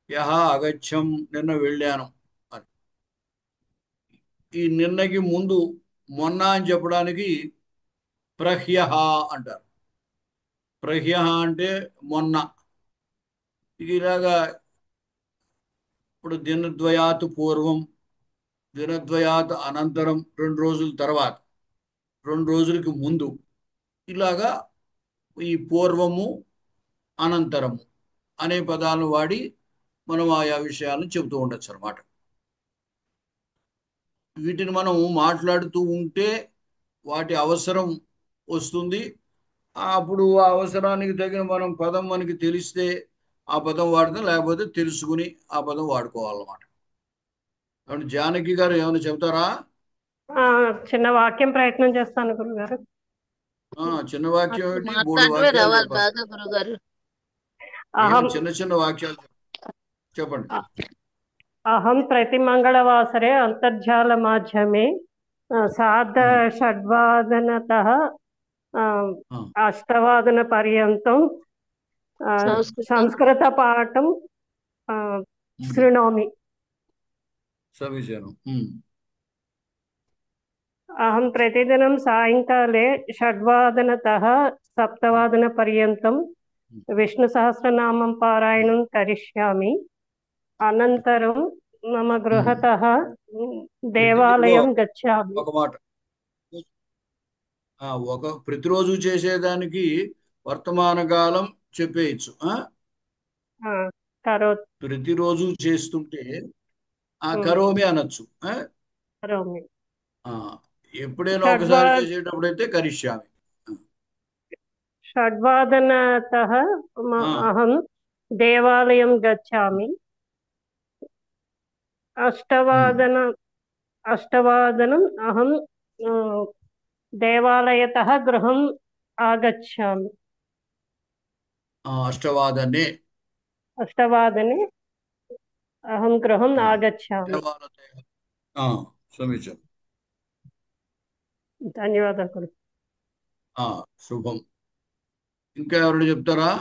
హ్యహ అగచ్చం నిన్న వెళ్ళాను అని. ఈ నిన్నకి ముందు మొన్న అని చెప్పడానికి ప్రహ్యహ అంటారు. ప్రహ్యహ అంటే మొన్న. ఇది ఇలాగా ఇప్పుడు దినద్వయాత్ పూర్వం, దినద్వయాత్ అనంతరం, 2 రోజుల తర్వాత, 2 రోజులకి ముందు, ఇలాగా ఈ పూర్వము అనంతరము అనే పదాలను వాడి మనం ఆయా విషయాలను చెబుతూ ఉండొచ్చు అనమాట. వీటిని మనం మాట్లాడుతూ ఉంటే వాటి అవసరం వస్తుంది. అప్పుడు ఆ అవసరానికి తగిన మనం పదం మనకి తెలిస్తే ఆ పదం వాడతాం, లేకపోతే తెలుసుకుని ఆ పదం వాడుకోవాలన్నమాట. కాబట్టి జానకి గారు ఏమైనా చెప్తారా? చిన్న వాక్యం ప్రయత్నం చేస్తాను గురుగారు. చిన్న వాక్యం మాకు ఏంటి? 3 మాట్లాడటమే వాక్యాలు రావాలి చెప్పాలి. బాగా గురుగారు. అహం చిన్న చిన్న వాక్యాలు చెప్పండి. అహం ప్రతి మంగళవాసరే అంతర్జాల మాధ్యమే సార్ధ-షడ్వాదనతః అష్టవాదన పర్యంతం సంస్కృత పాఠం శృణోమి. సమీచీనం. అహం ప్రతిదినం సాయంకాలే 6:00 7:00 పర్యంతం విష్ణు సహస్రనామం పారాయణం కరిష్యామి. అనంతరం మమ గృహతః దేవాలయం గచ్చామి. ఒక మాట, ప్రతిరోజు చేసేదానికి వర్తమాన కాలం చెప్పేయచ్చు. ప్రతిరోజు చేస్తుంటే కరోమి అనొచ్చు. ఎప్పుడైనా ఒకసారి చేసేటప్పుడైతే కరిష్యామి. షడ్వాదనతః అహం దేవాలయం గచ్చామి. అష్టవాదనం అహం దేవాలయతః గృహం ఆగచ్చామి. అష్టవాదనే అహం గృహం ఆగచ్చామి. సమీచీనం. ధన్యవాదాలు. శుభం. ఇంకా ఎవరు చెప్తారా?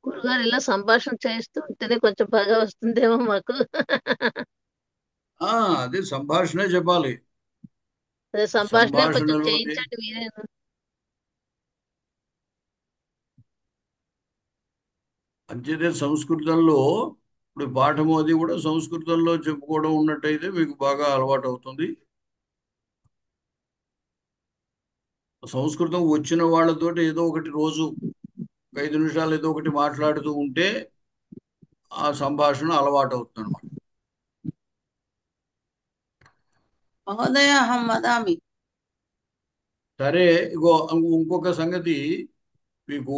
గురుగారు ఇలా సంభాషణ చేస్తూ ఉంటేనే కొంచెం బాగా వస్తుందేమో మాకు. అదే సంభాషణే చెప్పాలి. అదే సంభాషణ కొంచెం చేయించండి మీరే. అంచేతే సంస్కృతంలో ఇప్పుడు పాఠము అది కూడా సంస్కృతంలో చెప్పుకోవడం ఉన్నట్టయితే మీకు బాగా అలవాటు అవుతుంది. సంస్కృతం వచ్చిన వాళ్ళతోటి ఏదో ఒకటి రోజు 5 నిమిషాలు ఏదో ఒకటి మాట్లాడుతూ ఉంటే ఆ సంభాషణ అలవాటు అవుతుంది అన్నమాట. మహోదయ అహం వదామి. సరే, ఇగో ఇంకొక సంగతి మీకు,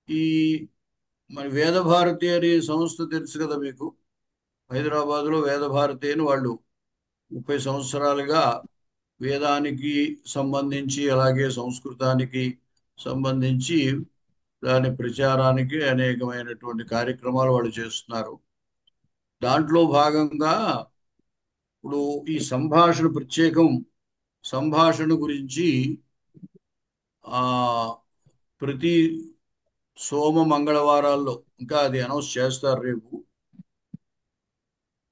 ఈ మన వేదభారతి అనే సంస్థ తెలుసు కదా మీకు. హైదరాబాద్లో వేదభారతి అని వాళ్ళు 30 సంవత్సరాలుగా వేదానికి సంబంధించి అలాగే సంస్కృతానికి సంబంధించి దాని ప్రచారానికి అనేకమైనటువంటి కార్యక్రమాలు వాళ్ళు చేస్తున్నారు. దాంట్లో భాగంగా ఇప్పుడు ఈ సంభాషణ ప్రత్యేకం, సంభాషణ గురించి ప్రతి సోమ మంగళవారాల్లో, ఇంకా అది అనౌన్స్ చేస్తారు రేపు,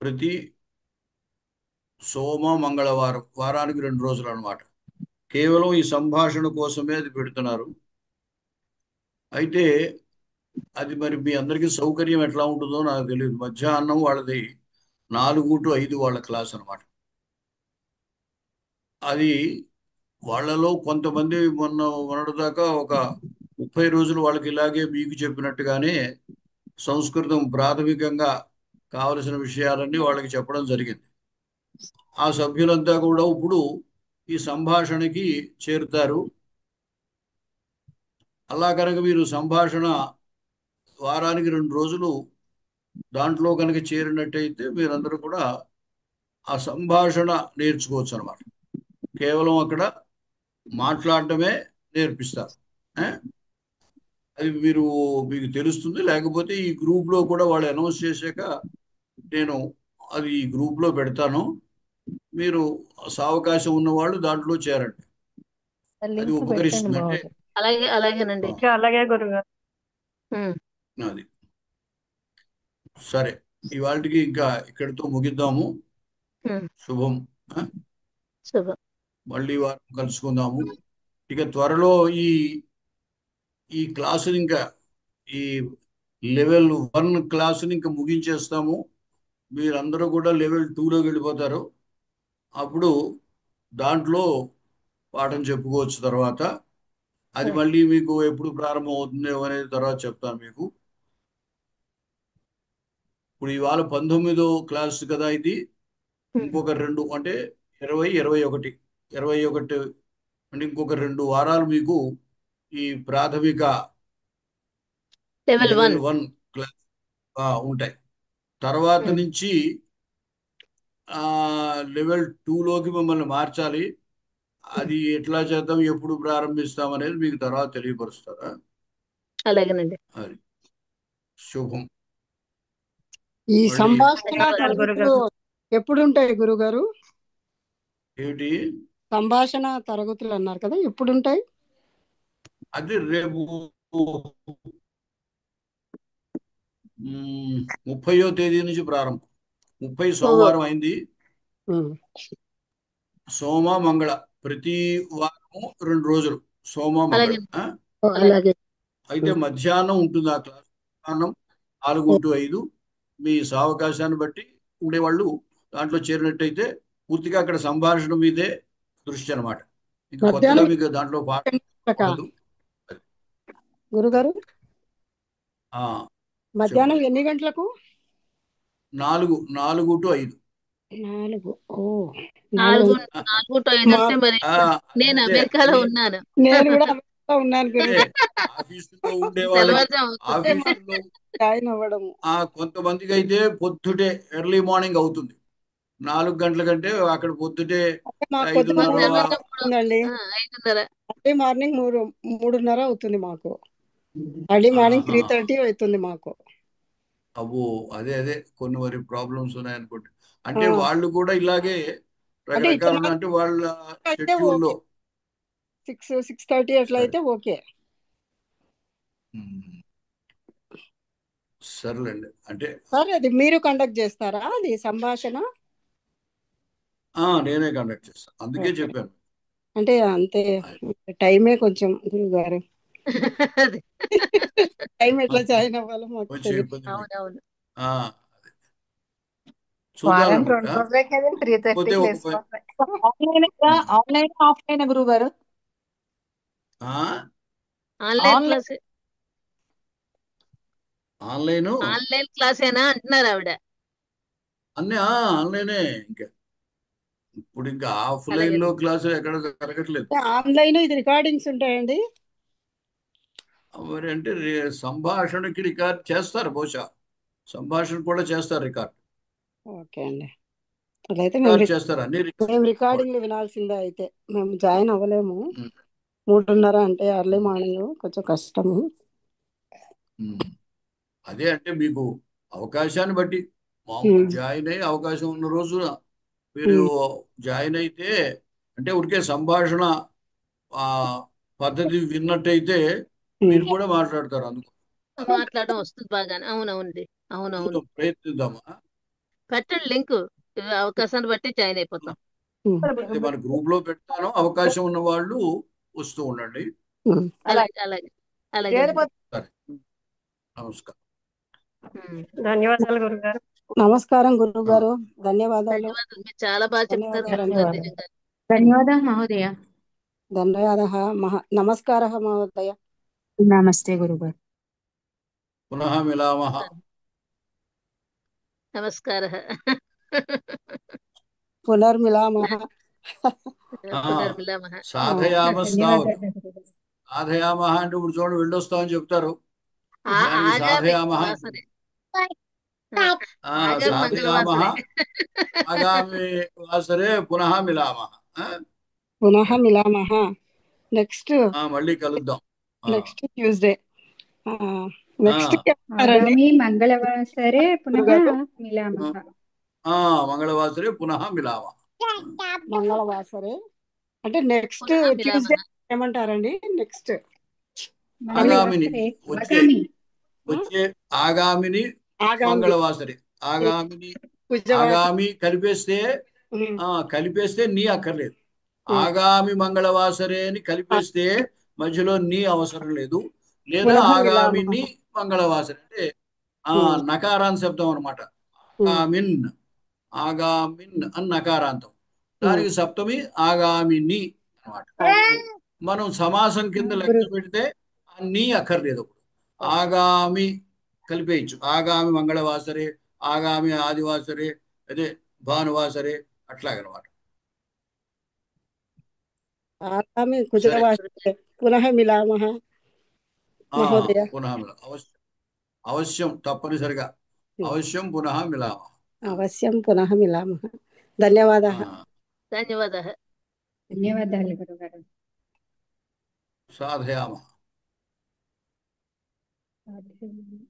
ప్రతి సోమ మంగళవారం, వారానికి 2 రోజులు అన్నమాట. కేవలం ఈ సంభాషణ కోసమే అది పెడుతున్నారు. అయితే అది మరి మీ అందరికీ సౌకర్యం ఎట్లా ఉంటుందో నాకు తెలియదు. మధ్యాహ్నం వాళ్ళది 4 to 5 వాళ్ళ క్లాస్ అనమాట. అది వాళ్ళలో కొంతమంది మొన్నటిదాకా ఒక 30 రోజులు వాళ్ళకి ఇలాగే మీకు చెప్పినట్టుగానే సంస్కృతం ప్రాథమికంగా కావలసిన విషయాలన్నీ వాళ్ళకి చెప్పడం జరిగింది. ఆ సభ్యులంతా కూడా ఇప్పుడు ఈ సంభాషణకి చేరుతారు. అలా కనుక మీరు సంభాషణ వారానికి 2 రోజులు దాంట్లో కనుక చేరినట్టయితే మీరందరూ కూడా ఆ సంభాషణ నేర్చుకోవచ్చు అనమాట. కేవలం అక్కడ మాట్లాడటమే నేర్పిస్తారు. ఆ? అది మీకు తెలుస్తుంది. లేకపోతే ఈ గ్రూప్ లో కూడా వాళ్ళు అనౌన్స్ చేశాక నేను అది ఈ గ్రూప్ లో పెడతాను. మీరు సావకాశం ఉన్నవాళ్ళు దాంట్లో చేరండి. అది లింక్ పెట్టండి ఉపకరిస్తుంది. అంటే బాగుంది. అలాగేనండి. అలాగే గురుగారు. అది సరే. ఇవాళకి ఇంకా ఇక్కడితో ముగిద్దాము. శుభం. ఆ? శుభం. మళ్ళీ వారం కలుసుకుందాము. ఇక త్వరలో ఈ ఈ క్లాసుని ఇంకా ఈ లెవెల్ 1 క్లాసుని ఇంకా ముగించేస్తాము. మీరందరూ కూడా లెవెల్ 2లోకి వెళ్ళిపోతారు. అప్పుడు దాంట్లో పాఠం చెప్పుకోవచ్చు. తర్వాత అది మళ్ళీ మీకు ఎప్పుడు ప్రారంభం అవుతుందో అనేది తర్వాత చెప్తాను మీకు. ఇప్పుడు ఇవాళ 19వ క్లాస్ కదా ఇది. ఇంకొక 2 అంటే 20, 21 అంటే ఇంకొక 2 వారాలు మీకు ఈ ప్రాథమిక లెవెల్ లెవెల్ 1 1 క్లాస్ ఉంటాయి. తర్వాత నుంచి లెవెల్ 2లోకి మిమ్మల్ని మార్చాలి. అది ఎట్లా చేద్దాం, ఎప్పుడు ప్రారంభిస్తాం అనేది మీకు తర్వాత తెలియపరుస్తారా? అలాగేనండి. అది శుభం. ఈ మళ్ళీ సంభాషణ ధన్యవాదాలు తరగతులు గురుగారు. ఎప్పుడు ఉంటాయి గురుగారు? ఏంటి సంభాషణ తరగతులు అన్నారు కదా, ఎప్పుడు ఉంటాయి? అది రేపు 30వ తేదీ నుంచి ప్రారంభం. 30 సోమవారం అయింది. ఉమ్. సోమ మంగళ ప్రతి వారము 2 రోజులు సోమ మంగళ. అలాగే. అలాగే. అయితే మధ్యాహ్నం ఉంటుంది ఆ క్లాస్. మధ్యాహ్నం 4 to 5. మీ సావకాశాన్ని బట్టి ఉండేవాళ్ళు దాంట్లో చేరినట్టయితే పూర్తిగా అక్కడ సంభాషణ మీదే దృష్టి అనమాట. ఇంకా కొత్తగా మధ్యాహ్నం మీకు దాంట్లో పాఠం ఉండదు. గురుగారు ఆ, మధ్యాహ్నం ఎన్ని గంటలకు? 4 to 5. 4. ఓ, 4 4. to 5 అంటే మరి నేను అదే అమెరికాలో ఉన్నాను. నేను కూడా అమెరికాలో ఉన్నాను గురుగారు. ఆఫీసులో ఉండే వాళ్ళకి ఆఫీసులో జాయిన్ అవ్వడము. కొంతమందికి అయితే పొద్దుటే ఎర్లీ మార్నింగ్ అవుతుంది. 4 గంటల కంటే అక్కడ పొద్దుటే అంటే మాకు 5:30 పొద్దున అవుతుందండి. 5:30. అర్లీ మార్నింగ్ 3:30 అవుతుంది మాకు. అర్లీ మార్నింగ్ 3:30 అవుతుంది మాకు. అబ్బో, అదే కొన్ని మరి ప్రాబ్లమ్స్ ఉన్నాయనుకోండి. అంటే వాళ్ళు కూడా ఇలాగే రకరకాల అంటే వాళ్ళ షెడ్యూల్లో 6:30 అట్లా అయితే ఓకే. సర్లేండి. అంటే సార్ అది మీరు కండక్ట్ చేస్తారా అది సంభాషణ? నేనే కండక్ట్ చేస్తాను. అందుకే చెప్పాను. అంటే అంతే టైమే కొంచెం గురుగారు. టైం ఎట్లా జాయిన్ అవ్వాలో మాకు కొంచెం తెలియదు. ఇబ్బంది. అవునవును. చూద్దాం. ఆన్లైన్ ఆఫ్లైన్ గురుగారు? Online class. ఆన్లైన్ క్లాసేనా అంటున్నారు ఆవిడ. అన్నీ ఆన్లైనే. ఇప్పుడు ఇంకా ఆఫ్లైన్ లో క్లాసులు ఎక్కడ జరగట్లేదు. ఆన్లైన్ ఇది రికార్డింగ్స్ ఉంటాయండి మరి. అంటే సంభాషణకి రికార్డ్ చేస్తారు. బహుశా సంభాషణ కూడా చేస్తారు రికార్డ్. ఓకే అండి. అట్లయితే రికార్డ్ చేస్తారు. అన్ని మేము రికార్డింగ్లు వినాల్సిందే. అయితే మేము జాయిన్ అవ్వలేము. 3:30 అంటే అర్లీ మార్నింగ్ కొంచెం కష్టము. అదే అంటే మీకు అవకాశాన్ని బట్టి జాయిన్ అయ్యి అవకాశం ఉన్న రోజు మీరు జాయిన్ అయితే, అంటే ఉడికే సంభాషణ పద్ధతి విన్నట్టయితే మీరు కూడా మాట్లాడతారు. అందుకు మాట్లాడడం వస్తుంది బాగానే. అవునవునండి. అవునవును. ప్రయత్నిద్దామా? పెట్టండి లింక్. అవకాశాన్ని బట్టి జాయిన్ అయిపోతాం. మన గ్రూప్ లో పెడతాను. అవకాశం ఉన్న వాళ్ళు వస్తూ ఉండండి. అలాగే అలాగే అలాగే. సరే, నమస్కారం. ధన్యవాదాలు గురుగారు. నమస్కారం గురువు గారు. ధన్యవాదాలు. మీరు చాలా బాగా చెప్తున్నారు. ధన్యవాదాలు మహోదయ. ధన్యవాదः. నమస్కారः మహోదయ. నమస్తే గురుగారు. పునః మిలామः. నమస్కారः. పునర్మిలామः. సాధయామస్తావత్. సాధయామः అంటే ఇప్పుడు చూడండి వెళ్ళొస్తామని చెప్తారు. సాధయామः సాధయామः ఆగామి వాసరే పునః మిలామः. పునః మిలామः. నెక్స్ట్ మళ్ళీ కలుద్దాం. నెక్స్ట్ ట్యూస్డే ఆ, నెక్స్ట్ आगामी मङ्गलवासरे पुनः गुरुगारु? मिलामः। మంగళవాసరే పునః మిలామ. మంగళవాసరే అంటే నెక్స్ట్ పునః ట్యూస్డే మిలామः. ఏమంటారండి? నెక్స్ట్ ఆగామిని मङ्गलवासरे వచ్చే आगामी వచ్చే ఆగామిని ఆగామి మంగళవాసరే. ఆగామిని కుజవాస ఆగామి కలిపేస్తే నీ అక్కర్లేదు. ఆగామి మంగళవాసరే అని కలిపేస్తే మధ్యలో నీ అవసరం లేదు. లేదా పునః ఆగామిని మిలామः. మంగళవాసరే అంటే నకారాంత శబ్దం అనమాట. ఆగామిన్ అని నకారాంతం, దానికి సప్తమి ఆగామిని అనమాట. మనం సమాసం కింద లెక్క పెడితే నీ అక్కర్లేదు. ఆగామి కలిపేయచ్చు. ఆగామి మంగళవాసరే, ఆగామి ఆదివాసరే, అదే భానువాసరే, అట్లాగనమాట. ఆగామి కుజవాసరే పునః మిలామः మహోదయ. పునః అవశ్యం తప్పనిసరిగా అవశ్యం పునః మిలామ. అవశ్యం పునః మిలామः. ధన్యవాదాः. ధన్యవాదాः. ధన్యవాదాలు గురుగారు. సాధయామ. సాధయామ.